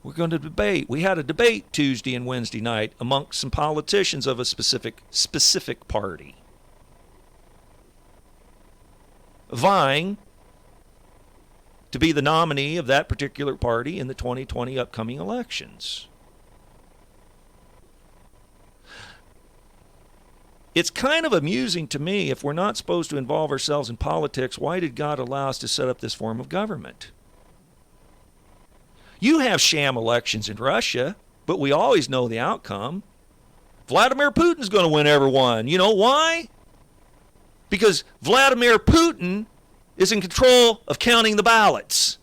We're going to debate. We had a debate Tuesday and Wednesday night amongst some politicians of a specific party, vying to be the nominee of that particular party in the 2020 upcoming elections. It's kind of amusing to me, if we're not supposed to involve ourselves in politics, why did God allow us to set up this form of government? You have sham elections in Russia, but we always know the outcome. Vladimir Putin's going to win every one. You know why? Because Vladimir Putin is in control of counting the ballots.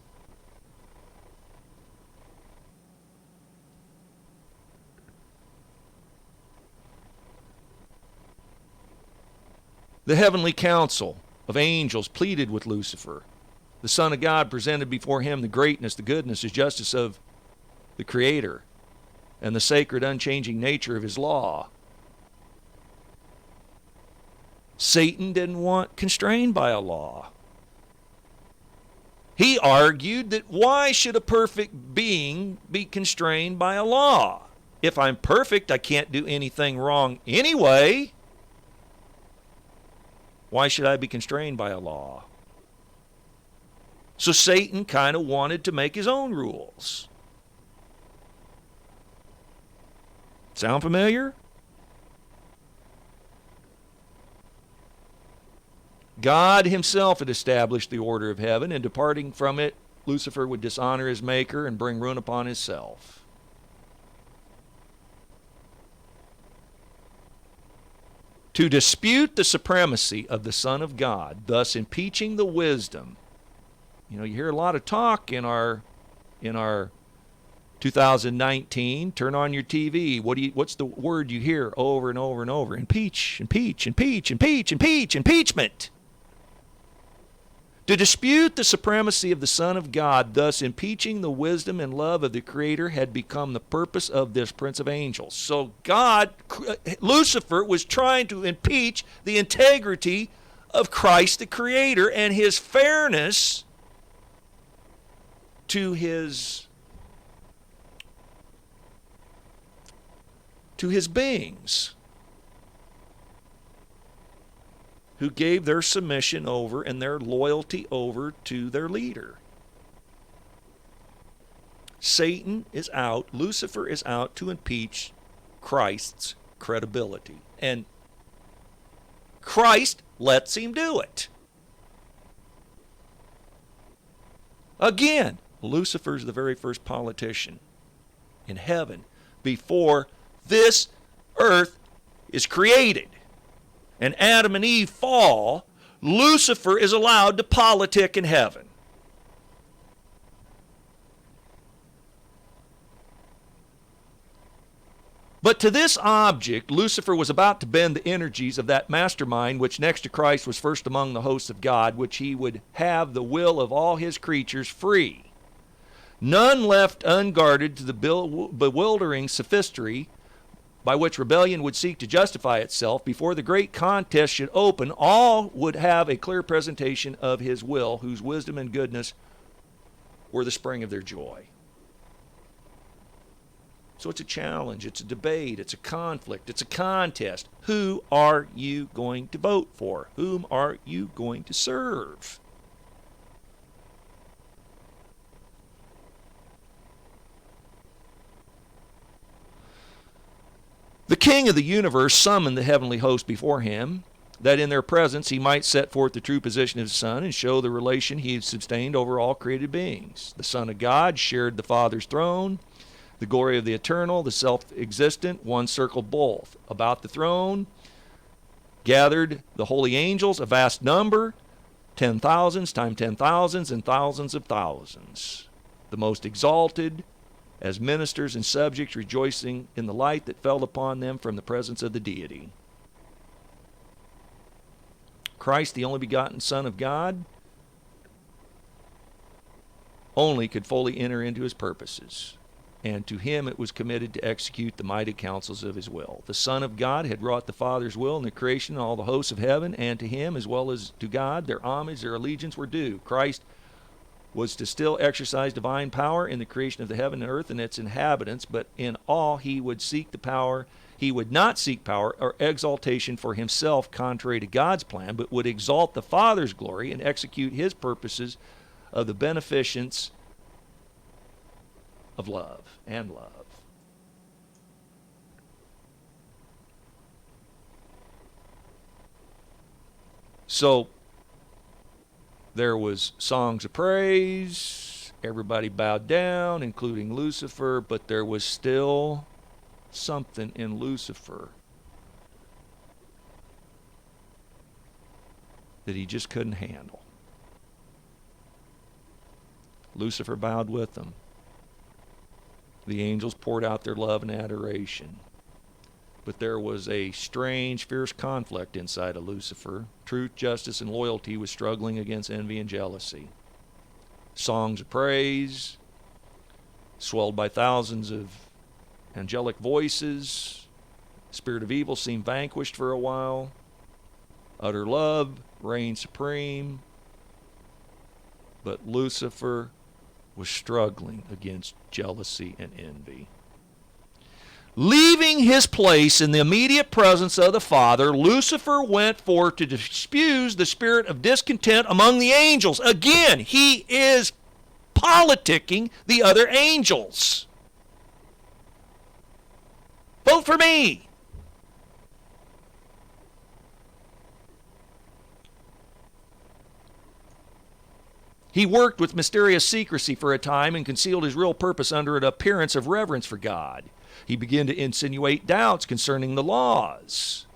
The heavenly council of angels pleaded with Lucifer. The Son of God presented before him the greatness, the goodness, the justice of the Creator, and the sacred, unchanging nature of his law. Satan didn't want constrained by a law. He argued that why should a perfect being be constrained by a law? If I'm perfect, I can't do anything wrong anyway. Why should I be constrained by a law? So Satan kind of wanted to make his own rules. Sound familiar? God himself had established the order of heaven, and departing from it, Lucifer would dishonor his maker and bring ruin upon himself. To dispute the supremacy of the Son of God, thus impeaching the wisdom. You hear a lot of talk in our 2019. Turn on your TV. What's the word you hear over and over and over? Impeach, impeach, impeach, impeach, impeach, impeachment. To dispute the supremacy of the Son of God, thus impeaching the wisdom and love of the Creator, had become the purpose of this prince of angels. So Lucifer was trying to impeach the integrity of Christ the Creator and his fairness to his beings, who gave their submission over and their loyalty over to their leader. Satan is out, Lucifer is out to impeach Christ's credibility. And Christ lets him do it. Again, Lucifer's the very first politician in heaven before this earth is created. And Adam and Eve fall, Lucifer is allowed to politic in heaven. But to this object, Lucifer was about to bend the energies of that mastermind which next to Christ was first among the hosts of God, which he would have the will of all his creatures free. None left unguarded to the bewildering sophistry by which rebellion would seek to justify itself. Before the great contest should open, all would have a clear presentation of his will, whose wisdom and goodness were the spring of their joy. So it's a challenge, it's a debate, it's a conflict, it's a contest. Who are you going to vote for? Whom are you going to serve? The King of the universe summoned the heavenly host before him, that in their presence he might set forth the true position of his Son and show the relation he had sustained over all created beings. The Son of God shared the Father's throne, the glory of the eternal, the self-existent, one circled both. About the throne gathered the holy angels, a vast number, 10,000s times 10,000s and thousands of thousands. The most exalted, as ministers and subjects rejoicing in the light that fell upon them from the presence of the deity. Christ, the only begotten Son of God, only could fully enter into his purposes, and to him it was committed to execute the mighty counsels of his will. The Son of God had wrought the Father's will in the creation and all the hosts of heaven, and to him as well as to God their homage, their allegiance were due. Christ was to still exercise divine power in the creation of the heaven and earth and its inhabitants, but in all he would seek the power. He would not seek power or exaltation for himself contrary to God's plan, but would exalt the Father's glory and execute his purposes of the beneficence of love and love. So there was songs of praise, everybody bowed down, including Lucifer, but there was still something in Lucifer that he just couldn't handle. Lucifer bowed with them. The angels poured out their love and adoration. But there was a strange, fierce conflict inside of Lucifer. Truth, justice, and loyalty was struggling against envy and jealousy. Songs of praise, swelled by thousands of angelic voices. The spirit of evil seemed vanquished for a while. Utter love reigned supreme, but Lucifer was struggling against jealousy and envy. Leaving his place in the immediate presence of the Father, Lucifer went forth to diffuse the spirit of discontent among the angels. Again, he is politicking the other angels. Vote for me. He worked with mysterious secrecy for a time and concealed his real purpose under an appearance of reverence for God. He began to insinuate doubts concerning the laws,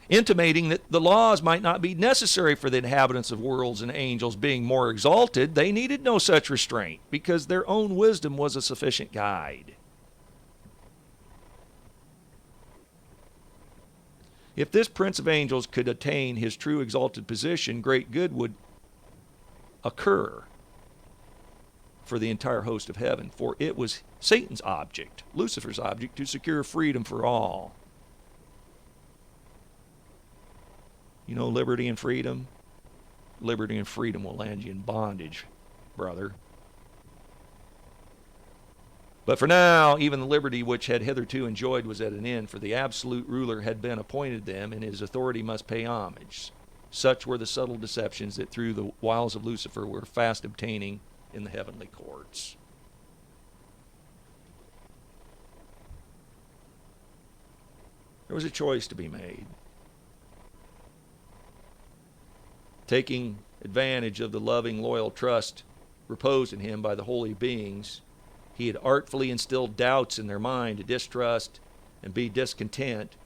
intimating that the laws might not be necessary for the inhabitants of worlds, and angels being more exalted, they needed no such restraint, because their own wisdom was a sufficient guide. If this prince of angels could attain his true exalted position, great good would occur for the entire host of heaven, for it was Satan's object, Lucifer's object, to secure freedom for all. You know, liberty and freedom? Liberty and freedom will land you in bondage, brother. But for now, even the liberty which had hitherto enjoyed was at an end, for the absolute ruler had been appointed them, and his authority must pay homage. Such were the subtle deceptions that through the wiles of Lucifer were fast obtaining in the heavenly courts. There was a choice to be made. Taking advantage of the loving, loyal trust reposed in him by the holy beings, he had artfully instilled doubts in their mind to distrust and be discontent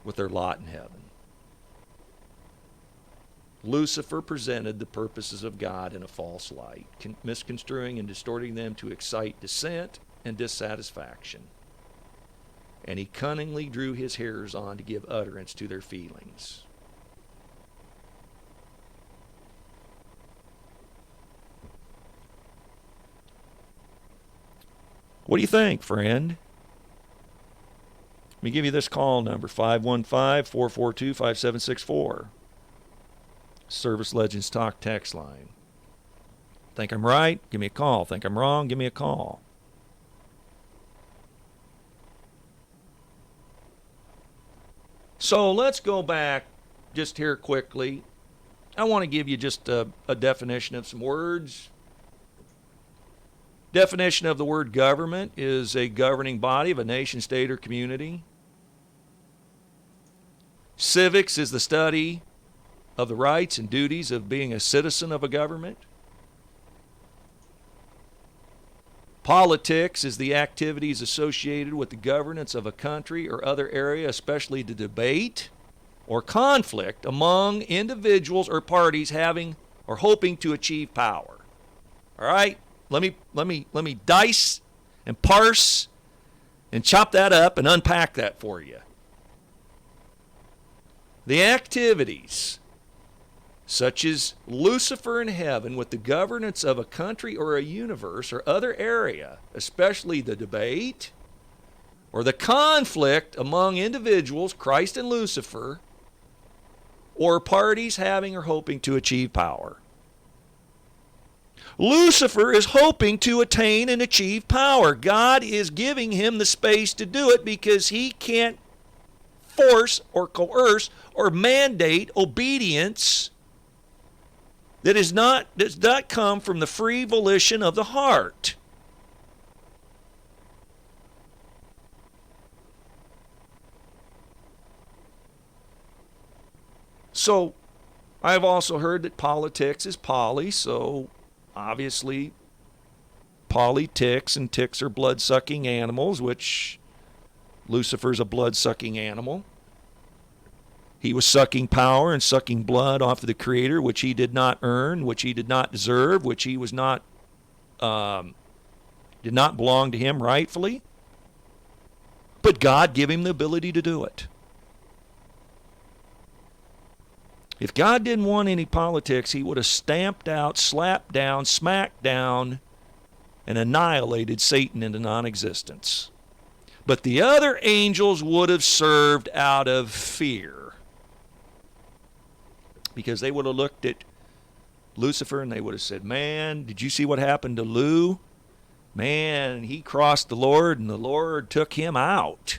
with their lot in heaven. Lucifer presented the purposes of God in a false light, misconstruing and distorting them to excite dissent and dissatisfaction. And he cunningly drew his hearers on to give utterance to their feelings. What do you think, friend? Let me give you this call number, 515-442-5764. Service Legends Talk text line. Think I'm right? Give me a call. Think I'm wrong? Give me a call. So let's go back just here quickly. I want to give you just a definition of some words. Definition of the word government is a governing body of a nation, state, or community. Civics is the study of the rights and duties of being a citizen of a government. Politics is the activities associated with the governance of a country or other area, especially the debate or conflict among individuals or parties having or hoping to achieve power. All right? Let me dice and parse and chop that up and unpack that for you. The activities such as Lucifer in heaven with the governance of a country or a universe or other area, especially the debate or the conflict among individuals, Christ and Lucifer, or parties having or hoping to achieve power. Lucifer is hoping to attain and achieve power. God is giving him the space to do it because he can't force or coerce or mandate obedience that does not come from the free volition of the heart. So, I've also heard that politics is poly, so obviously poly ticks, and ticks are blood-sucking animals, which Lucifer's a blood-sucking animal. He was sucking power and sucking blood off of the Creator, which he did not earn, which he did not deserve, which he was not did not belong to him rightfully. But God gave him the ability to do it. If God didn't want any politics, he would have stamped out, slapped down, smacked down, and annihilated Satan into non-existence. But the other angels would have served out of fear, because they would have looked at Lucifer and they would have said, man, did you see what happened to Lou? Man, he crossed the Lord and the Lord took him out.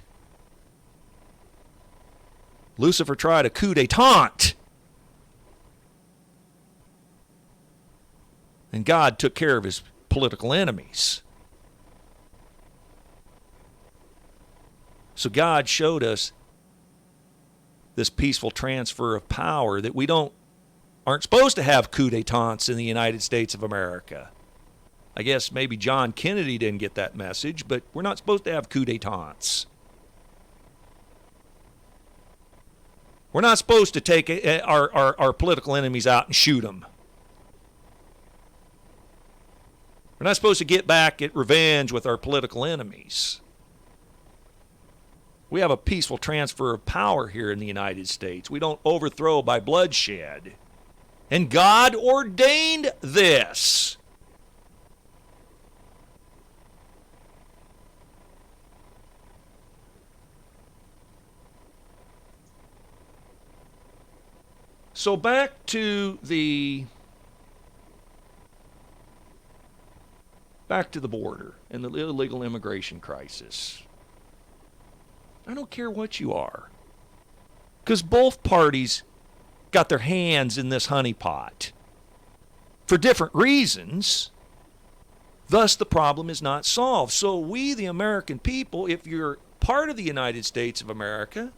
Lucifer tried a coup d'etat, and God took care of his political enemies. So God showed us this peaceful transfer of power, that we aren't supposed to have coup d'etats in the United States of America. I guess maybe John Kennedy didn't get that message, but we're not supposed to have coup d'etats. We're not supposed to take our political enemies out and shoot them. We're not supposed to get back at revenge with our political enemies. We have a peaceful transfer of power here in the United States. We don't overthrow by bloodshed. And God ordained this. So back to the border and the illegal immigration crisis. I don't care what you are, because both parties got their hands in this honeypot for different reasons. Thus, the problem is not solved. So we, the American people, if you're part of the United States of America,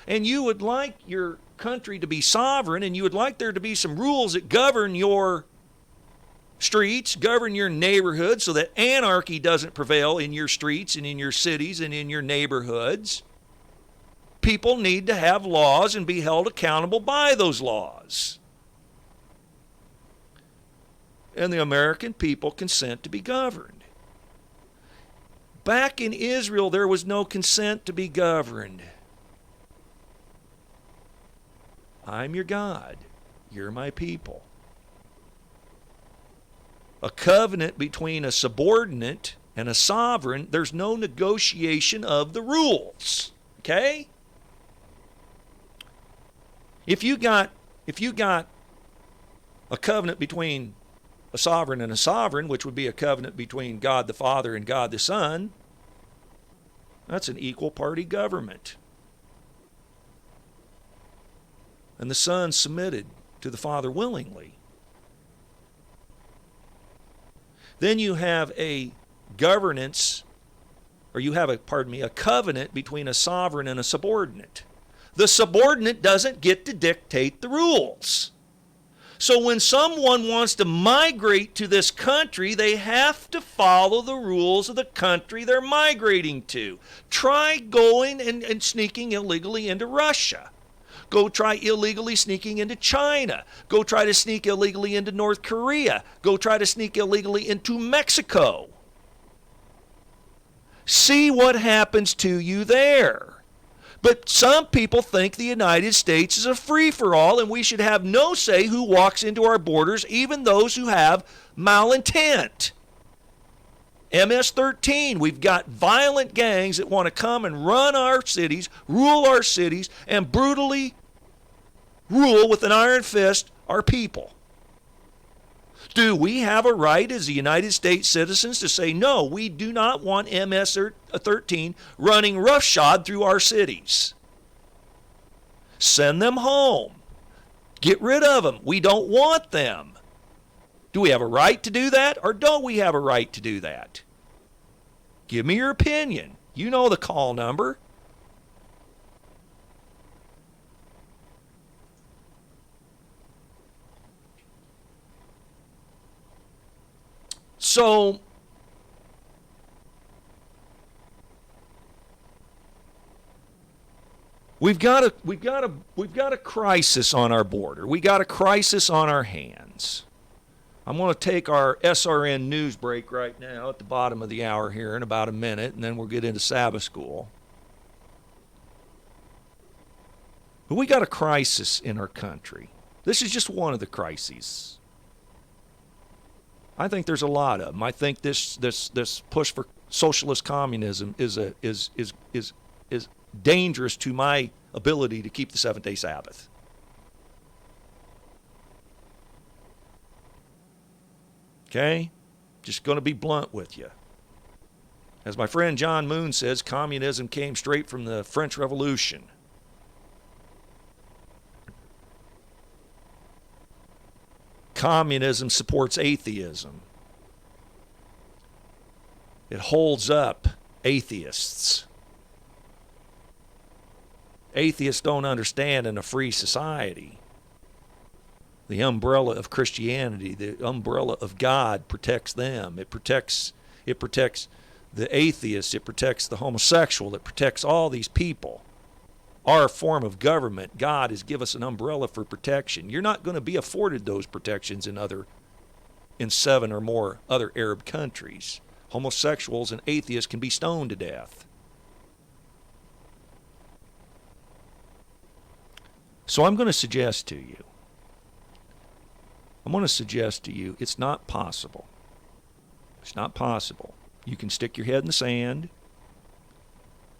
and you would like your country to be sovereign, and you would like there to be some rules that govern your streets, govern your neighborhood, so that anarchy doesn't prevail in your streets and in your cities and in your neighborhoods, people need to have laws and be held accountable by those laws. And the American people consent to be governed. Back in Israel, there was no consent to be governed. I'm your God. You're my people. A covenant between a subordinate and a sovereign, there's no negotiation of the rules. Okay? If you got a covenant between a sovereign and a sovereign, which would be a covenant between God the Father and God the Son, that's an equal party government. And the Son submitted to the Father willingly. Then you have a governance, or you have a covenant between a sovereign and a subordinate. The subordinate doesn't get to dictate the rules. So when someone wants to migrate to this country, they have to follow the rules of the country they're migrating to. Try going and sneaking illegally into Russia. Go try illegally sneaking into China. Go try to sneak illegally into North Korea. Go try to sneak illegally into Mexico. See what happens to you there. But some people think the United States is a free-for-all and we should have no say who walks into our borders, even those who have malintent. MS-13, we've got violent gangs that want to come and run our cities, rule our cities, and brutally rule with an iron fist our people. Do we have a right as the United States citizens to say, no, we do not want MS-13 running roughshod through our cities? Send them home. Get rid of them. We don't want them. Do we have a right to do that, or don't we have a right to do that? Give me your opinion. You know the call number. So, we've got a crisis on our border. We got a crisis on our hands. I'm going to take our SRN news break right now at the bottom of the hour here in about a minute, and then we'll get into Sabbath school. But we got a crisis in our country. This is just one of the crises. I think there's a lot of them. I think this push socialist communism is dangerous to my ability to keep the seventh-day Sabbath. Okay? Just going to be blunt with you. As my friend John Moon says, communism came straight from the French Revolution. Communism supports atheism. It holds up atheists. Atheists don't understand in a free society. The umbrella of Christianity, the umbrella of God protects them. It protects the atheist, it protects the homosexual, it protects all these people. Our form of government, God has given us an umbrella for protection. You're not going to be afforded those protections in 7 or more other Arab countries. Homosexuals and atheists can be stoned to death. So I'm going to suggest to you, it's not possible. It's not possible. You can stick your head in the sand.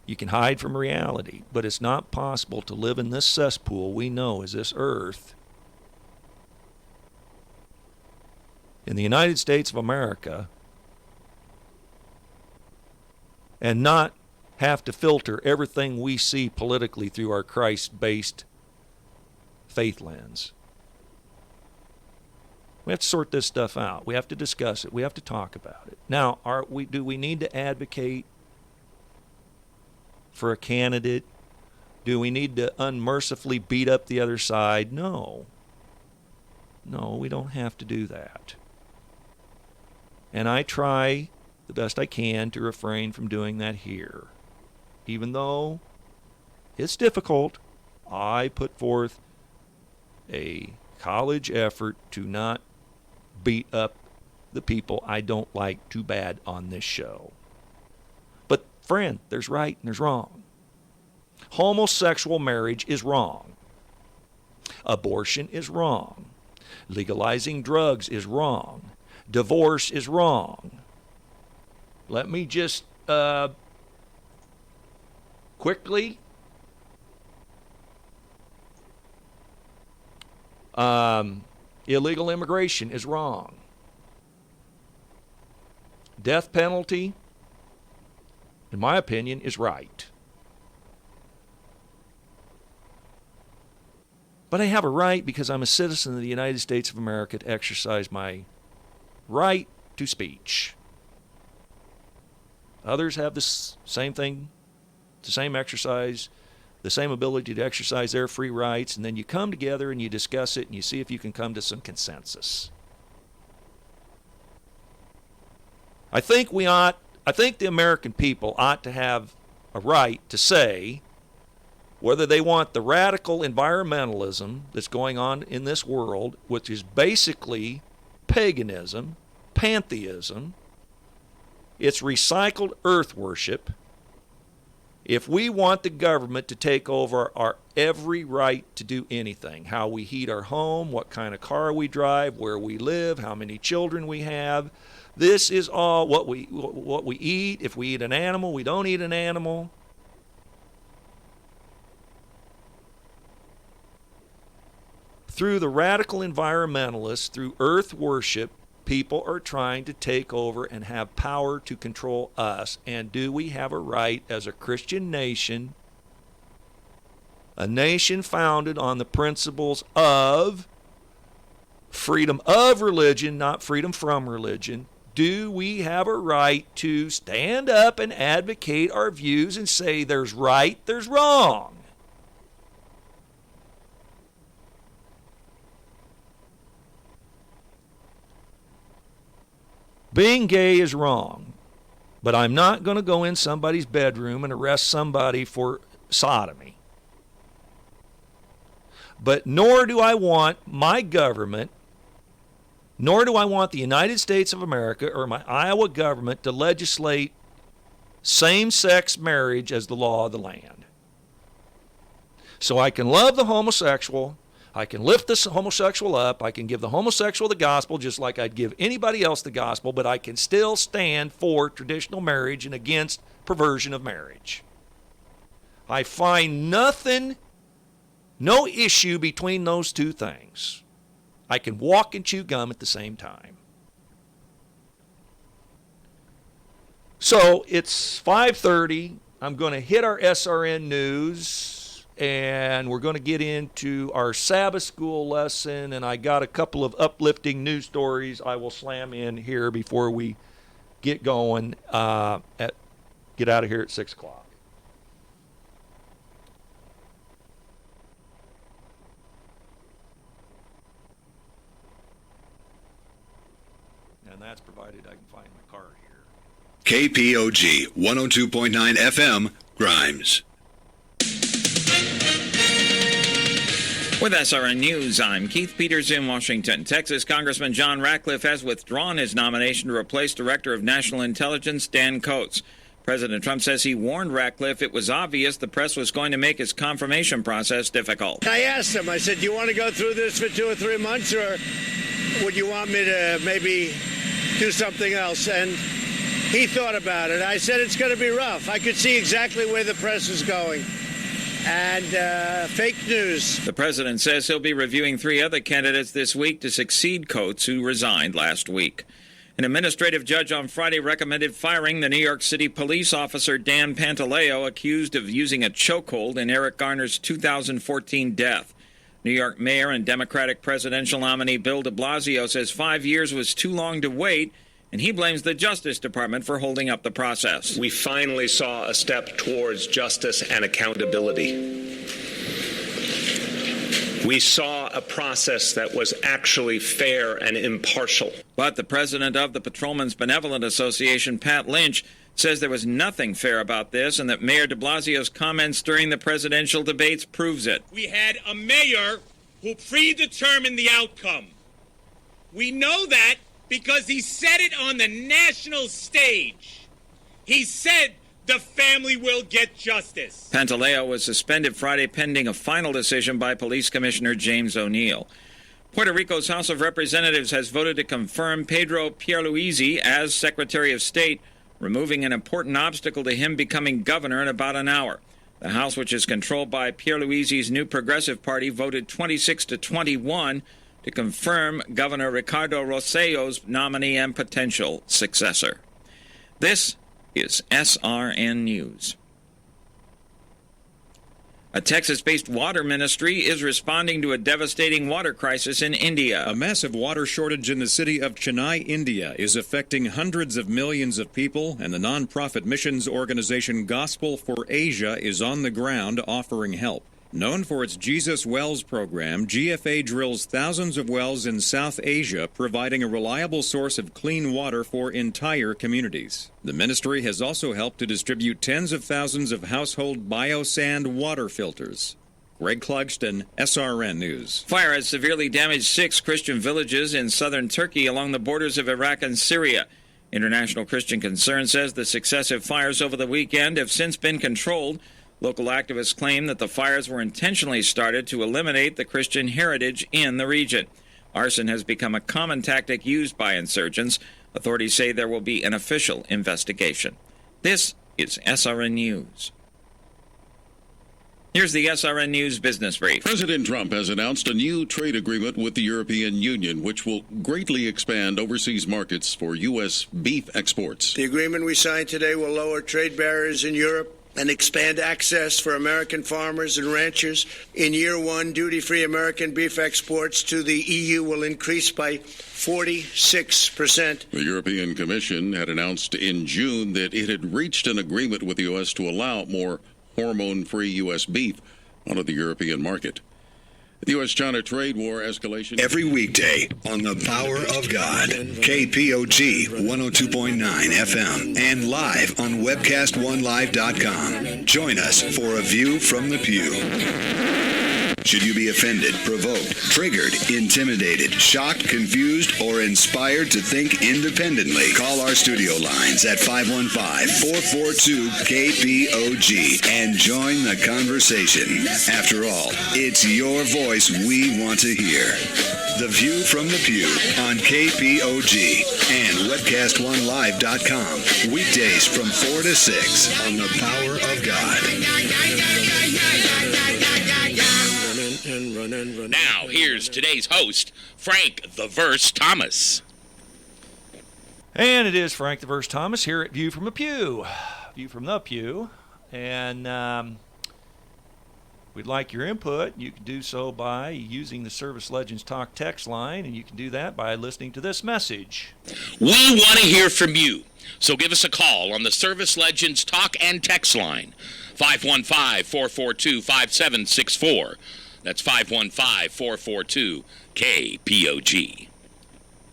You can hide from reality. But it's not possible to live in this cesspool we know as this earth in the United States of America and not have to filter everything we see politically through our Christ-based faith lens. We have to sort this stuff out. We have to discuss it. We have to talk about it. Now, do we need to advocate for a candidate? Do we need to unmercifully beat up the other side? No. No, we don't have to do that. And I try the best I can to refrain from doing that here. Even though it's difficult, I put forth a college effort to not beat up the people I don't like too bad on this show. But friend, there's right and there's wrong. Homosexual marriage is wrong. Abortion is wrong. Legalizing drugs is wrong. Divorce is wrong. Let me just quickly illegal immigration is wrong. Death penalty, in my opinion, is right. But I have a right, because I'm a citizen of the United States of America, to exercise my right to speech. Others have the same thing, the same exercise, the same ability to exercise their free rights, and then you come together and you discuss it and you see if you can come to some consensus. I think the American people ought to have a right to say whether they want the radical environmentalism that's going on in this world, which is basically paganism, pantheism, it's recycled earth worship. If we want the government to take over our every right to do anything, how we heat our home, what kind of car we drive, where we live, how many children we have, this is all what we eat. If we eat an animal, we don't eat an animal. Through the radical environmentalists, through earth worship, people are trying to take over and have power to control us. And do we have a right as a Christian nation, a nation founded on the principles of freedom of religion, not freedom from religion? Do we have a right to stand up and advocate our views and say there's right, there's wrong? Being gay is wrong, but I'm not going to go in somebody's bedroom and arrest somebody for sodomy. But nor do I want my government, nor do I want the United States of America or my Iowa government to legislate same-sex marriage as the law of the land. So I can love the homosexual, I can lift this homosexual up. I can give the homosexual the gospel just like I'd give anybody else the gospel, but I can still stand for traditional marriage and against perversion of marriage. I find no issue between those two things. I can walk and chew gum at the same time. So it's 5:30. I'm going to hit our SRN news. And we're going to get into our Sabbath school lesson, and I got a couple of uplifting news stories I will slam in here before we get going, get out of here at 6 o'clock. And that's provided I can find my card here. KPOG 102.9 FM, Grimes. With SRN News, I'm Keith Peters in Washington. Texas Congressman John Ratcliffe has withdrawn his nomination to replace Director of National Intelligence Dan Coats. President Trump says he warned Ratcliffe it was obvious the press was going to make his confirmation process difficult. I asked him, I said, do you want to go through this for 2 or 3 months, or would you want me to maybe do something else? And he thought about it. I said, it's going to be rough. I could see exactly where the press is going. And fake news. The president says he'll be reviewing 3 other candidates this week to succeed Coats, who resigned last week. An administrative judge on Friday recommended firing the New York City police officer Dan Pantaleo, accused of using a chokehold in Eric Garner's 2014 death. New York Mayor and Democratic presidential nominee Bill de Blasio says 5 years was too long to wait, and he blames the Justice Department for holding up the process. We finally saw a step towards justice and accountability. We saw a process that was actually fair and impartial. But the president of the Patrolmen's Benevolent Association, Pat Lynch, says there was nothing fair about this and that Mayor de Blasio's comments during the presidential debates proves it. We had a mayor who predetermined the outcome. We know that because he said it on the national stage. He said the family will get justice. Pantaleo was suspended Friday pending a final decision by Police Commissioner James O'Neill. Puerto Rico's House of Representatives has voted to confirm Pedro Pierluisi as Secretary of State, removing an important obstacle to him becoming governor in about an hour. The House, which is controlled by Pierluisi's New Progressive Party, voted 26-21 to confirm Governor Ricardo Rossello's nominee and potential successor. This is SRN News. A Texas-based water ministry is responding to a devastating water crisis in India. A massive water shortage in the city of Chennai, India, is affecting hundreds of millions of people, and the nonprofit missions organization Gospel for Asia is on the ground offering help. Known for its Jesus Wells program, GFA drills thousands of wells in South Asia, providing a reliable source of clean water for entire communities. The ministry has also helped to distribute tens of thousands of household biosand water filters. Greg Clugston, SRN News. Fire has severely damaged 6 Christian villages in southern Turkey along the borders of Iraq and Syria. International Christian Concern says the successive fires over the weekend have since been controlled. Local activists claim that the fires were intentionally started to eliminate the Christian heritage in the region. Arson has become a common tactic used by insurgents. Authorities say there will be an official investigation. This is SRN News. Here's the SRN News Business Brief. President Trump has announced a new trade agreement with the European Union, which will greatly expand overseas markets for U.S. beef exports. The agreement we signed today will lower trade barriers in Europe and expand access for American farmers and ranchers. In year 1, duty-free American beef exports to the EU will increase by 46%. The European Commission had announced in June that it had reached an agreement with the U.S. to allow more hormone-free U.S. beef onto the European market. The U.S.-China trade war escalation. Every weekday on the Power of God, KPOG 102.9 FM, and live on webcast1live.com. Join us for a view from the pew. Should you be offended, provoked, triggered, intimidated, shocked, confused, or inspired to think independently, call our studio lines at 515-442-KPOG and join the conversation. After all, it's your voice we want to hear. The View from the Pew on KPOG and webcast1live.com. Weekdays from 4 to 6 on the Power of God. Now, here's today's host, Frank the Verse Thomas. And it is Frank the Verse Thomas here at View from the Pew. View from the Pew. And we'd like your input. You can do so by using the Service Legends Talk text line, and you can do that by listening to this message. We want to hear from you, so give us a call on the Service Legends Talk and text line, 515-442-5764. That's 515-442-KPOG.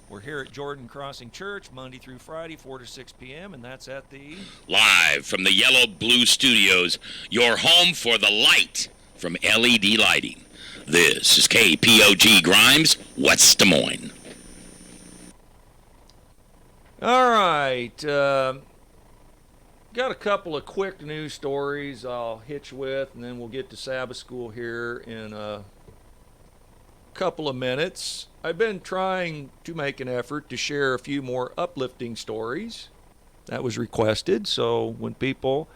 We're here at Jordan Crossing Church, Monday through Friday, 4 to 6 p.m., and that's at the... Live from the Yellow Blue Studios, your home for the light from LED Lighting. This is KPOG Grimes, West Des Moines. All right. Got a couple of quick news stories I'll hit you with, and then we'll get to Sabbath school here in a couple of minutes. I've been trying to make an effort to share a few more uplifting stories. That was requested, so when people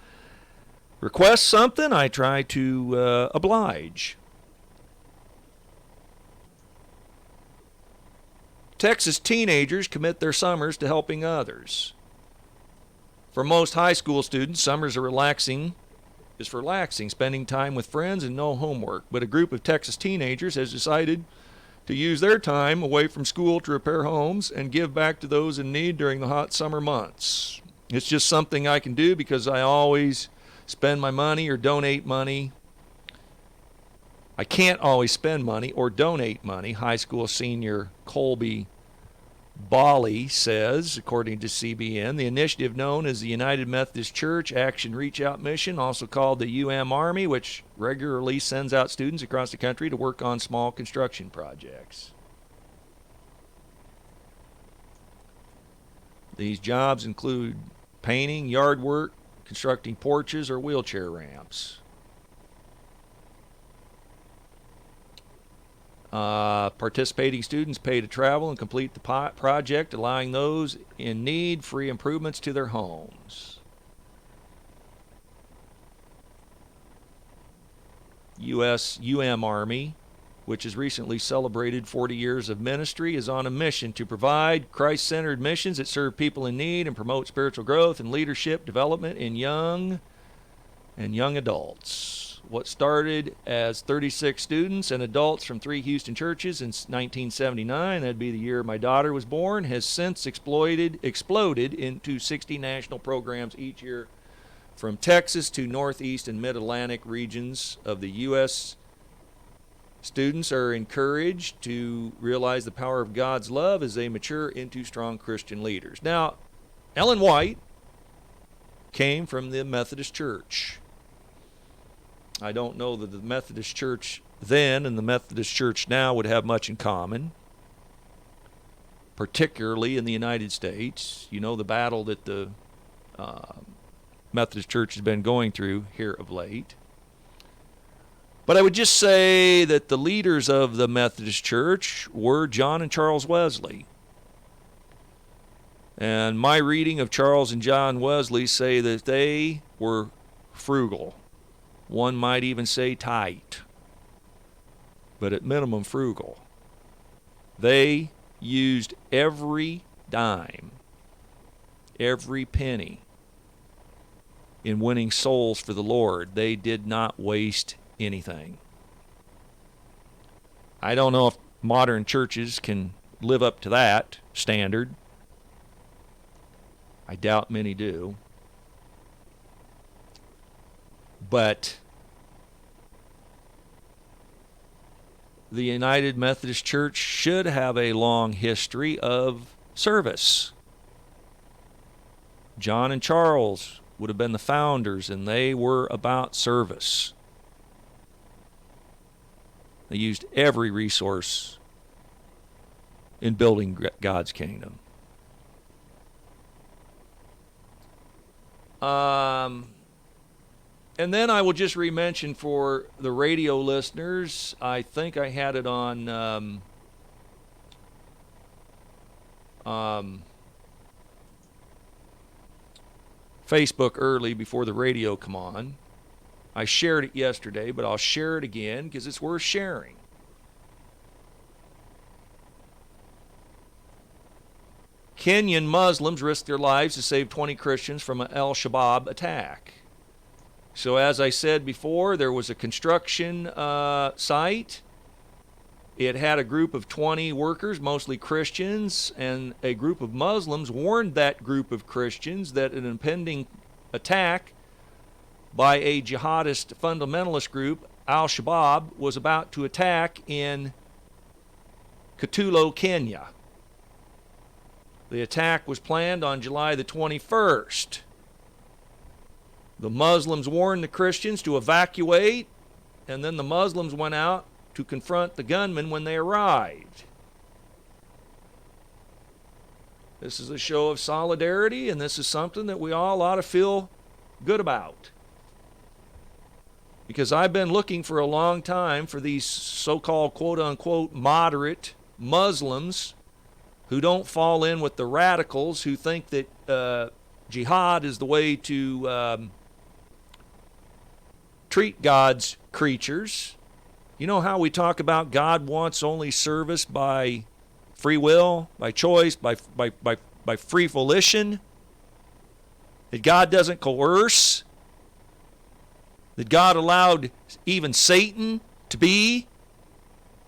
request something, I try to oblige. Texas teenagers commit their summers to helping others. For most high school students, summers are relaxing, spending time with friends and no homework. But a group of Texas teenagers has decided to use their time away from school to repair homes and give back to those in need during the hot summer months. It's just something I can do because I always spend my money or donate money. I can't always spend money or donate money, high school senior Colby Bali says, according to CBN. The initiative, known as the United Methodist Church Action Reach Out Mission, also called the UM Army, which regularly sends out students across the country to work on small construction projects. These jobs include painting, yard work, constructing porches, or wheelchair ramps. Participating students pay to travel and complete the project, allowing those in need free improvements to their homes. U.S. Army, which has recently celebrated 40 years of ministry, is on a mission to provide Christ-centered missions that serve people in need and promote spiritual growth and leadership development in young adults. What started as 36 students and adults from 3 Houston churches in 1979, that'd be the year my daughter was born, has since exploded into 60 national programs each year from Texas to Northeast and Mid-Atlantic regions of the U.S. Students are encouraged to realize the power of God's love as they mature into strong Christian leaders. Now, Ellen White came from the Methodist Church. I don't know that the Methodist Church then and the Methodist Church now would have much in common, particularly in the United States. You know the battle that the Methodist Church has been going through here of late. But I would just say that the leaders of the Methodist Church were John and Charles Wesley. And my reading of Charles and John Wesley say that they were frugal. One might even say tight, but at minimum frugal. They used every dime, every penny in winning souls for the Lord. They did not waste anything. I don't know if modern churches can live up to that standard. I doubt many do. But the United Methodist Church should have a long history of service. John and Charles would have been the founders, and they were about service. They used every resource in building God's kingdom. And then I will just re-mention for the radio listeners, I think I had it on Facebook early before the radio come on. I shared it yesterday, but I'll share it again because it's worth sharing. Kenyan Muslims risked their lives to save 20 Christians from an al-Shabaab attack. So as I said before, there was a construction site. It had a group of 20 workers, mostly Christians, and a group of Muslims warned that group of Christians that an impending attack by a jihadist fundamentalist group, al-Shabaab, was about to attack in Kitulo, Kenya. The attack was planned on July the 21st. The Muslims warned the Christians to evacuate, and then the Muslims went out to confront the gunmen when they arrived. This is a show of solidarity, and this is something that we all ought to feel good about. Because I've been looking for a long time for these so-called quote-unquote moderate Muslims who don't fall in with the radicals who think that jihad is the way to treat God's creatures. You know how we talk about God wants only service by free will, by choice, by free volition? That God doesn't coerce? That God allowed even Satan to be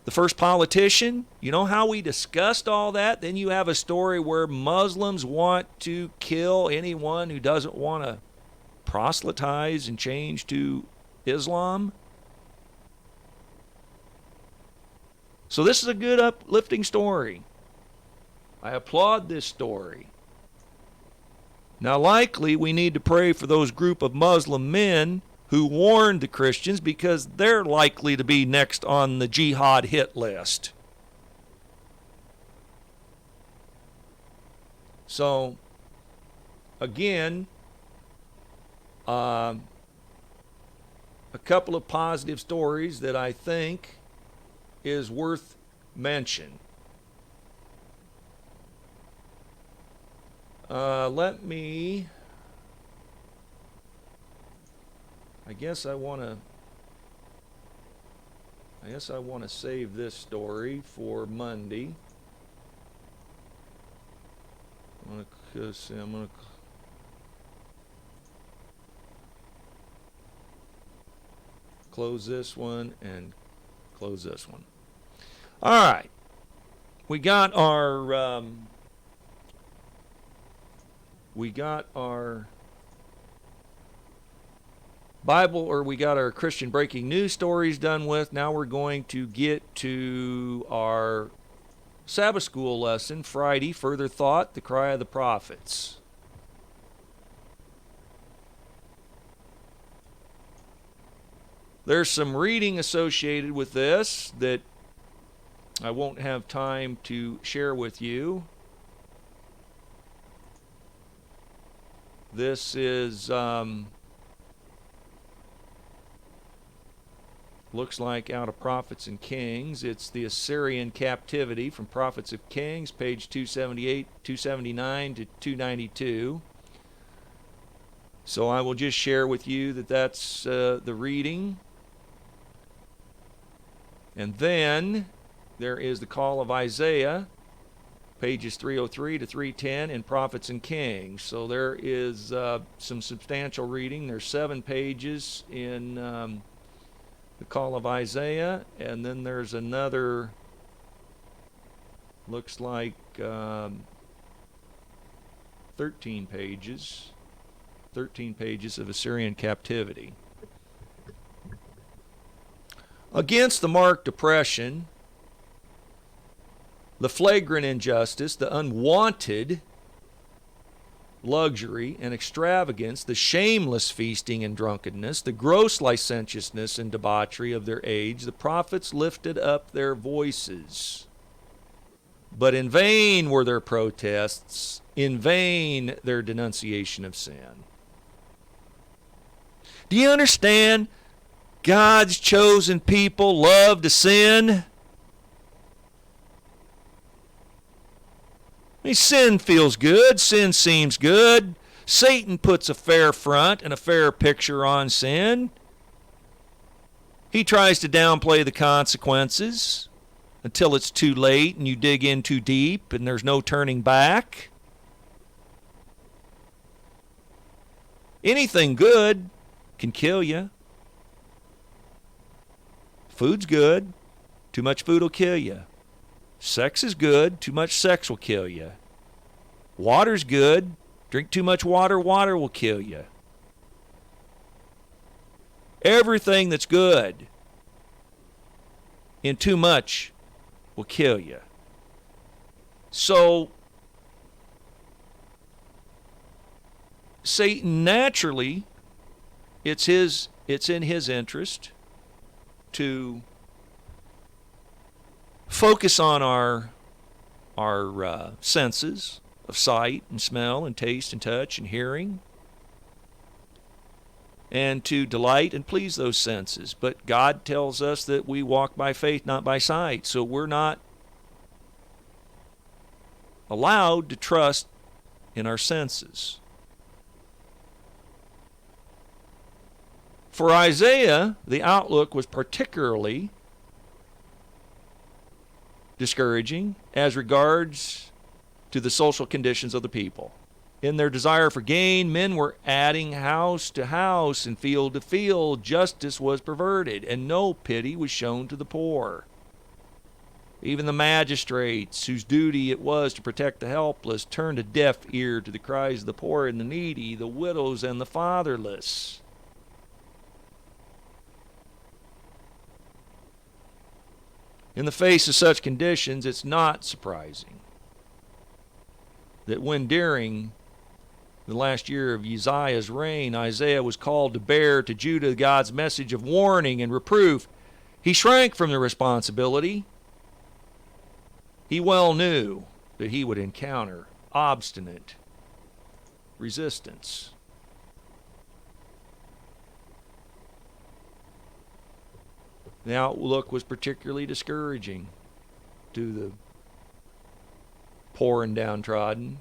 the first politician? You know how we discussed all that? Then you have a story where Muslims want to kill anyone who doesn't want to proselytize and change to Islam. So this is a good uplifting story. I applaud this story. Now likely we need to pray for those group of Muslim men who warned the Christians, because they're likely to be next on the jihad hit list. So, again, a couple of positive stories that I think is worth mention. I guess I want to save this story for Monday. I'm going to close this one and close this one. All right. We got our Bible, or we got our Christian breaking news stories done with. Now we're going to get to our Sabbath school lesson, Friday, Further Thought, the Cry of the Prophets. There's some reading associated with this that I won't have time to share with you. This is looks like out of Prophets and Kings. It's the Assyrian captivity from Prophets of Kings, page 278, 279 to 292. So I will just share with you that that's the reading. And then there is the call of Isaiah, pages 303 to 310 in Prophets and Kings. So there is some substantial reading. There's 7 pages in the call of Isaiah, and then there's another, looks like 13 pages of Assyrian captivity. Against the marked oppression, the flagrant injustice, the unwanted luxury and extravagance, the shameless feasting and drunkenness, the gross licentiousness and debauchery of their age, the prophets lifted up their voices. But in vain were their protests, in vain their denunciation of sin. Do you understand? God's chosen people love to sin. I mean, sin feels good. Sin seems good. Satan puts a fair front and a fair picture on sin. He tries to downplay the consequences until it's too late and you dig in too deep and there's no turning back. Anything good can kill you. Food's good. Too much food will kill you. Sex is good. Too much sex will kill you. Water's good. Drink too much water, water will kill you. Everything that's good in too much will kill you. So, Satan naturally, it's in his interest to focus on our senses of sight and smell and taste and touch and hearing, and to delight and please those senses. But God tells us that we walk by faith, not by sight. So we're not allowed to trust in our senses. For Isaiah, the outlook was particularly discouraging as regards to the social conditions of the people. In their desire for gain, men were adding house to house and field to field. Justice was perverted, and no pity was shown to the poor. Even the magistrates, whose duty it was to protect the helpless, turned a deaf ear to the cries of the poor and the needy, the widows and the fatherless. In the face of such conditions, it's not surprising that when during the last year of Uzziah's reign, Isaiah was called to bear to Judah God's message of warning and reproof, he shrank from the responsibility. He well knew that he would encounter obstinate resistance. The outlook was particularly discouraging to the poor and downtrodden.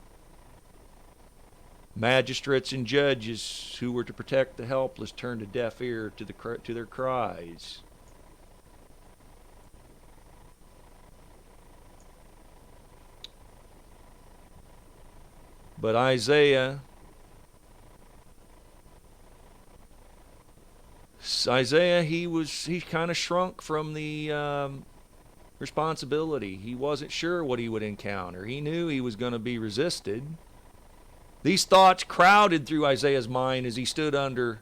Magistrates and judges who were to protect the helpless turned a deaf ear to their cries. But Isaiah, he kind of shrunk from the responsibility. He wasn't sure what he would encounter. He knew he was going to be resisted. These thoughts crowded through Isaiah's mind as he stood under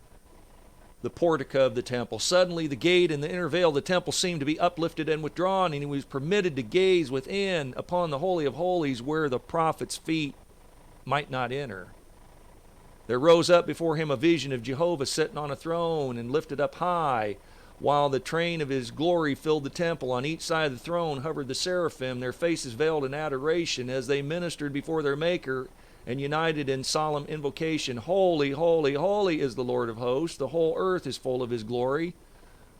the portico of the temple. Suddenly the gate and the inner veil of the temple seemed to be uplifted and withdrawn, and he was permitted to gaze within upon the Holy of Holies where the prophet's feet might not enter. There rose up before him a vision of Jehovah sitting on a throne and lifted up high, while the train of his glory filled the temple. On each side of the throne hovered the seraphim, their faces veiled in adoration as they ministered before their Maker and united in solemn invocation. Holy, holy, holy is the Lord of hosts. The whole earth is full of his glory.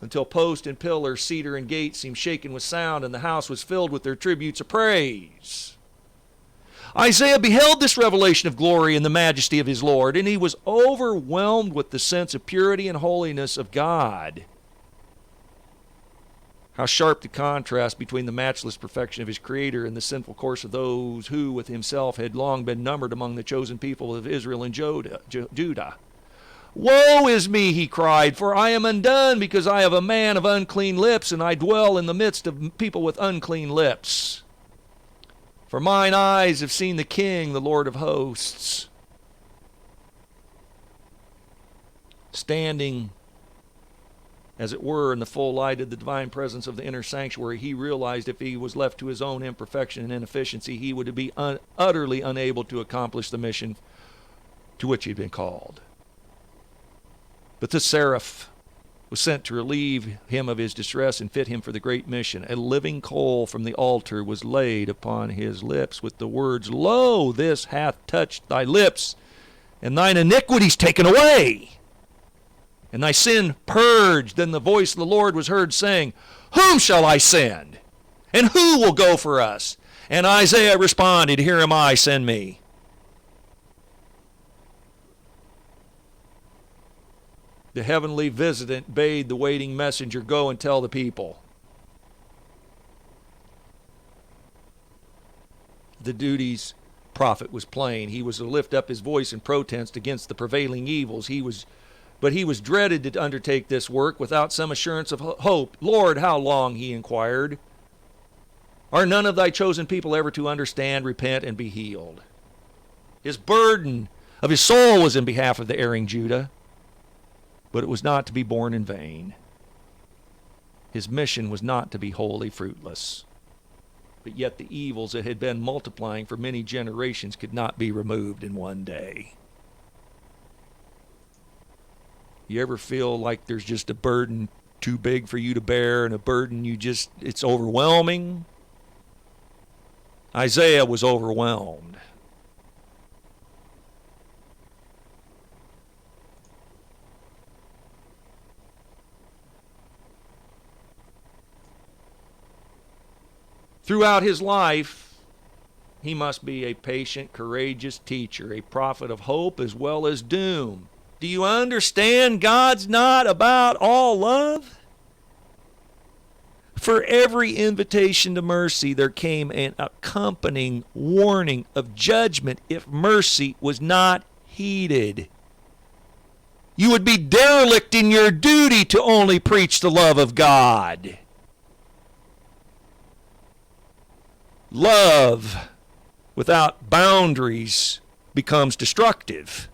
Until post and pillar, cedar and gate seemed shaken with sound, and the house was filled with their tributes of praise. Isaiah beheld this revelation of glory and the majesty of his Lord, and he was overwhelmed with the sense of purity and holiness of God. How sharp the contrast between the matchless perfection of his Creator and the sinful course of those who, with himself, had long been numbered among the chosen people of Israel and Judah. Woe is me, he cried, for I am undone, because I am a man of unclean lips, and I dwell in the midst of people with unclean lips. For mine eyes have seen the King, the Lord of hosts. Standing, as it were, in the full light of the divine presence of the inner sanctuary, he realized if he was left to his own imperfection and inefficiency, he would be utterly unable to accomplish the mission to which he had been called. But this seraph was sent to relieve him of his distress and fit him for the great mission. A living coal from the altar was laid upon his lips with the words, Lo, this hath touched thy lips, and thine iniquities taken away, and thy sin purged. Then the voice of the Lord was heard saying, Whom shall I send? And who will go for us? And Isaiah responded, Here am I, send me. The heavenly visitant bade the waiting messenger go and tell the people. The duty's prophet was plain. He was to lift up his voice in protest against the prevailing evils. But he was dreaded to undertake this work without some assurance of hope. Lord, how long, he inquired, are none of thy chosen people ever to understand, repent, and be healed? His burden of his soul was in behalf of the erring Judah, but it was not to be borne in vain. His mission was not to be wholly fruitless. But yet the evils that had been multiplying for many generations could not be removed in one day. You ever feel like there's just a burden too big for you to bear, and a burden it's overwhelming? Isaiah was overwhelmed. Throughout his life, he must be a patient, courageous teacher, a prophet of hope as well as doom. Do you understand? God's not about all love. For every invitation to mercy, there came an accompanying warning of judgment if mercy was not heeded. You would be derelict in your duty to only preach the love of God. Love without boundaries becomes destructive.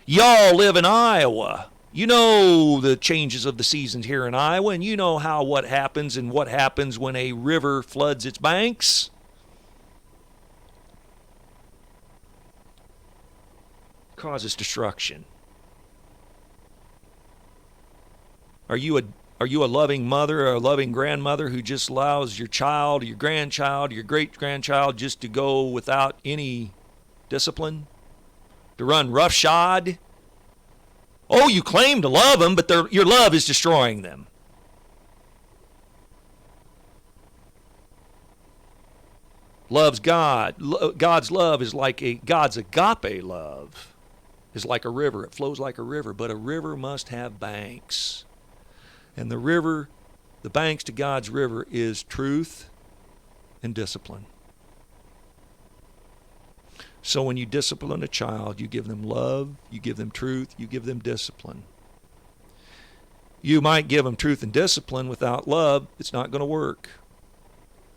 Y'all live in Iowa. You know the changes of the seasons here in Iowa, and you know what happens when a river floods its banks. Causes destruction. Are you a loving mother or a loving grandmother who just allows your child, your grandchild, your great-grandchild just to go without any discipline? To run roughshod? Oh, you claim to love them, but your love is destroying them. Loves God. God's love is like God's agape love is like a river. It flows like a river, but a river must have banks. And the banks to God's river is truth and discipline. So when you discipline a child, you give them love, you give them truth, you give them discipline. You might give them truth and discipline without love, it's not going to work.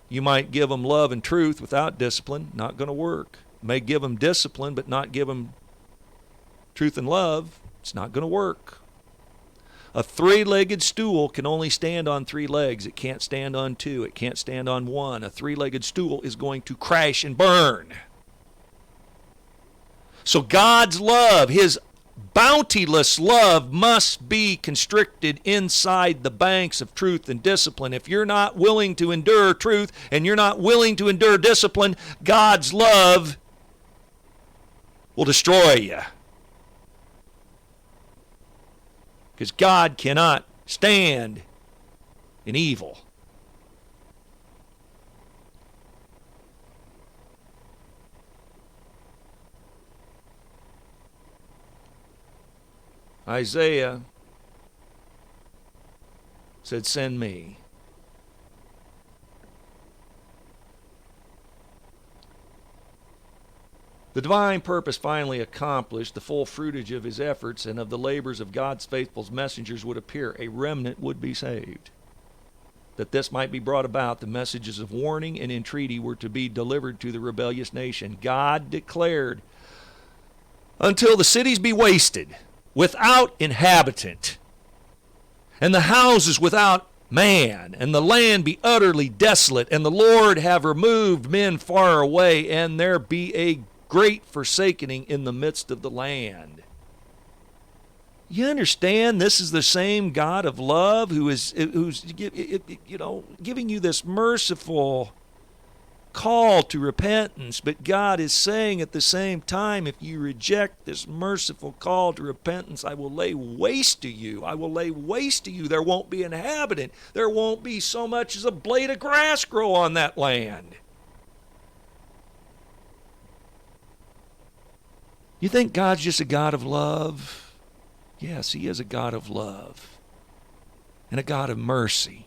You might give them love and truth without discipline, not going to work. You may give them discipline but not give them truth and love, it's not going to work. A three-legged stool can only stand on three legs. It can't stand on two. It can't stand on one. A three-legged stool is going to crash and burn. So God's love, his bounteous love, must be constricted inside the banks of truth and discipline. If you're not willing to endure truth and you're not willing to endure discipline, God's love will destroy you. Because God cannot stand in evil. Isaiah said, "Send me." The divine purpose finally accomplished, the full fruitage of his efforts and of the labors of God's faithful messengers would appear. A remnant would be saved. That this might be brought about, the messages of warning and entreaty were to be delivered to the rebellious nation. God declared, "Until the cities be wasted, without inhabitant, and the houses without man, and the land be utterly desolate, and the Lord have removed men far away, and there be a great forsakening in the midst of the land. You understand this is the same God of love who's giving you this merciful call to repentance, but God is saying at the same time, if you reject this merciful call to repentance, I will lay waste to you. I will lay waste to you. There won't be an inhabitant. There won't be so much as a blade of grass grow on that land. You think God's just a God of love? Yes, He is a God of love and a God of mercy.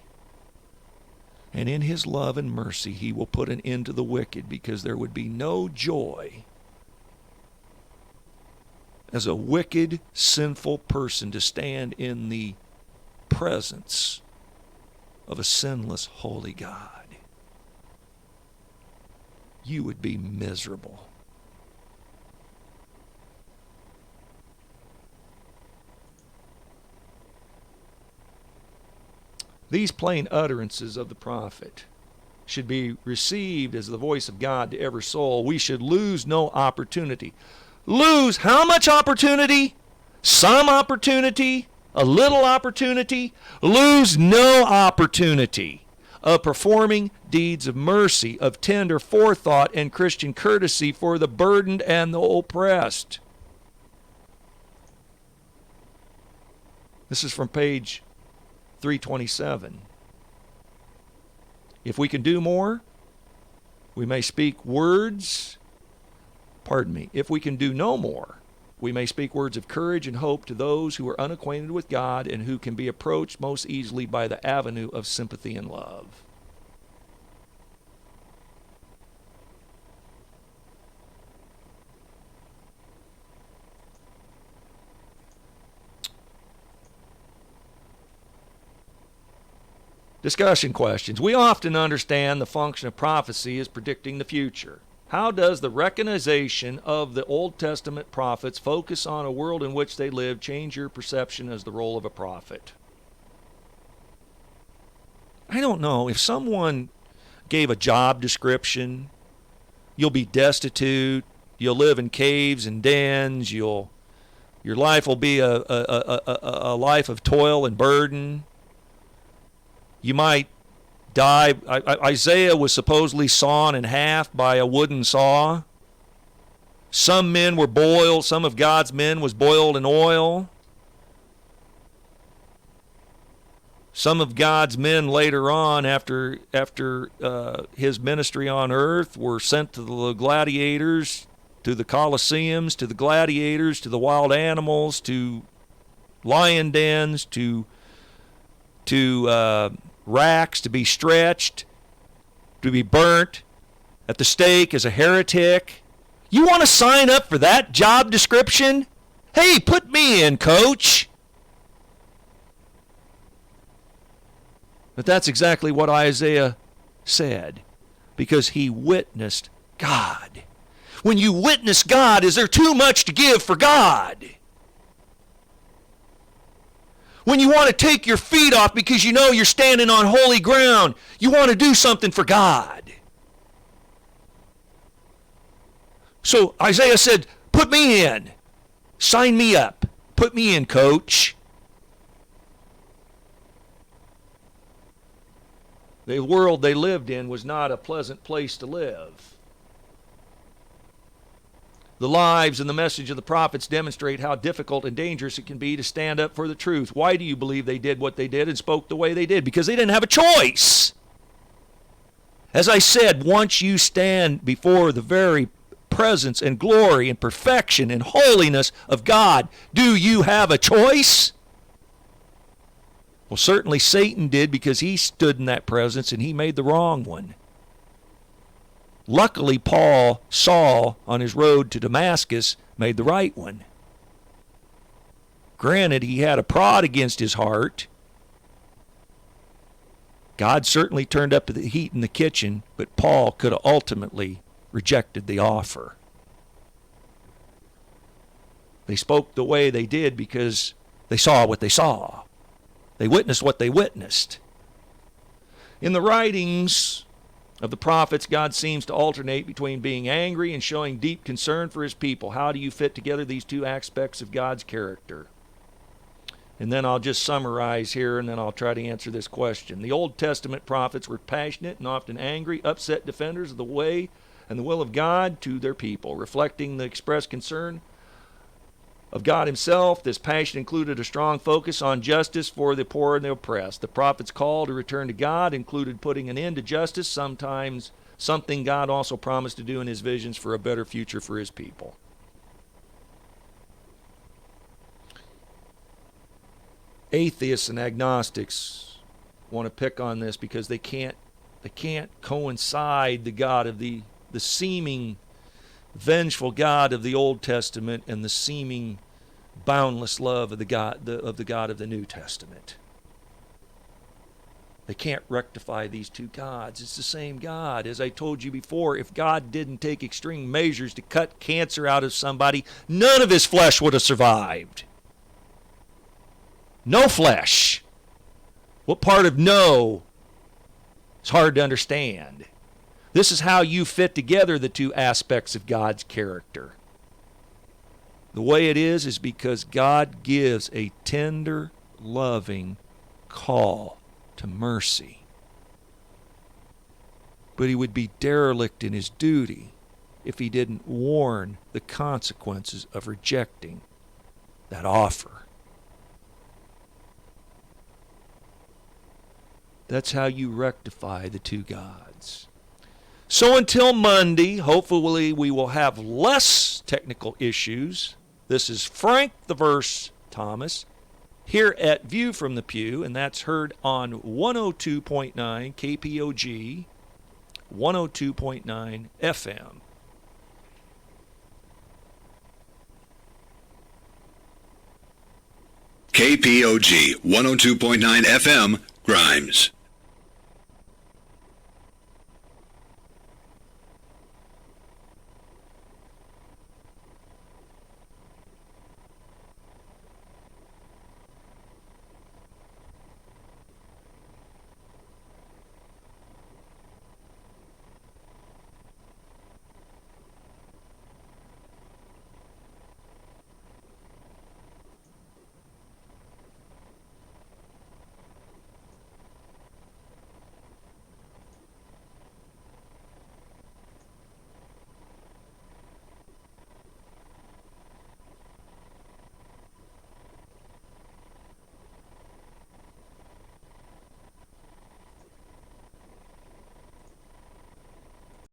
And in His love and mercy, He will put an end to the wicked, because there would be no joy as a wicked, sinful person to stand in the presence of a sinless, holy God. You would be miserable. These plain utterances of the prophet should be received as the voice of God to every soul. We should lose no opportunity. Lose how much opportunity? Some opportunity? A little opportunity? Lose no opportunity of performing deeds of mercy, of tender forethought and Christian courtesy for the burdened and the oppressed. This is from page 327. If we can do more, we may speak words. If we can do no more, we may speak words of courage and hope to those who are unacquainted with God and who can be approached most easily by the avenue of sympathy and love. Discussion questions. We often understand the function of prophecy as predicting the future. How does the recognition of the Old Testament prophets focus on a world in which they live change your perception as the role of a prophet? I don't know. If someone gave a job description, you'll be destitute, you'll live in caves and dens, your life will be a life of toil and burden. You might die. Isaiah was supposedly sawn in half by a wooden saw. Some men were boiled. Some of God's men was boiled in oil. Some of God's men later on, after his ministry on earth, were sent to the gladiators, to the Colosseums, to the gladiators, to the wild animals, to lion dens, to racks, to be stretched, to be burnt at the stake as a heretic. You want to sign up for that job description? Hey, put me in, coach. But that's exactly what Isaiah said, because he witnessed God. When you witness God, is there too much to give for God? When you want to take your feet off because you know you're standing on holy ground, you want to do something for God. So Isaiah said, put me in. Sign me up. Put me in, coach. The world they lived in was not a pleasant place to live. The lives and the message of the prophets demonstrate how difficult and dangerous it can be to stand up for the truth. Why do you believe they did what they did and spoke the way they did? Because they didn't have a choice. As I said, once you stand before the very presence and glory and perfection and holiness of God, do you have a choice? Well, certainly Satan did, because he stood in that presence and he made the wrong one. Luckily, Saul, on his road to Damascus, made the right one. Granted, he had a prod against his heart. God certainly turned up the heat in the kitchen, but Paul could have ultimately rejected the offer. They spoke the way they did because they saw what they saw. They witnessed what they witnessed. In the writings of the prophets, God seems to alternate between being angry and showing deep concern for his people. How do you fit together these two aspects of God's character? And then I'll just summarize here, and then I'll try to answer this question. The Old Testament prophets were passionate and often angry, upset defenders of the way and the will of God to their people, reflecting the expressed concern of God himself. This passion included a strong focus on justice for the poor and the oppressed. The prophet's call to return to God included putting an end to justice, sometimes something God also promised to do in his visions for a better future for his people. Atheists and agnostics want to pick on this because they can't coincide the God of the seeming vengeful God of the Old Testament and the seeming boundless love of the God of the New Testament. They can't rectify these two gods. It's the same God. As I told you before, if God didn't take extreme measures to cut cancer out of somebody, none of his flesh would have survived. No flesh. What part of no is hard to understand? This is how you fit together the two aspects of God's character. The way it is because God gives a tender, loving call to mercy. But he would be derelict in his duty if he didn't warn the consequences of rejecting that offer. That's how you rectify the two gods. So until Monday, hopefully we will have less technical issues. This is Frank the Verse Thomas here at View from the Pew, and that's heard on 102.9 KPOG, 102.9 FM. KPOG 102.9 FM, Grimes.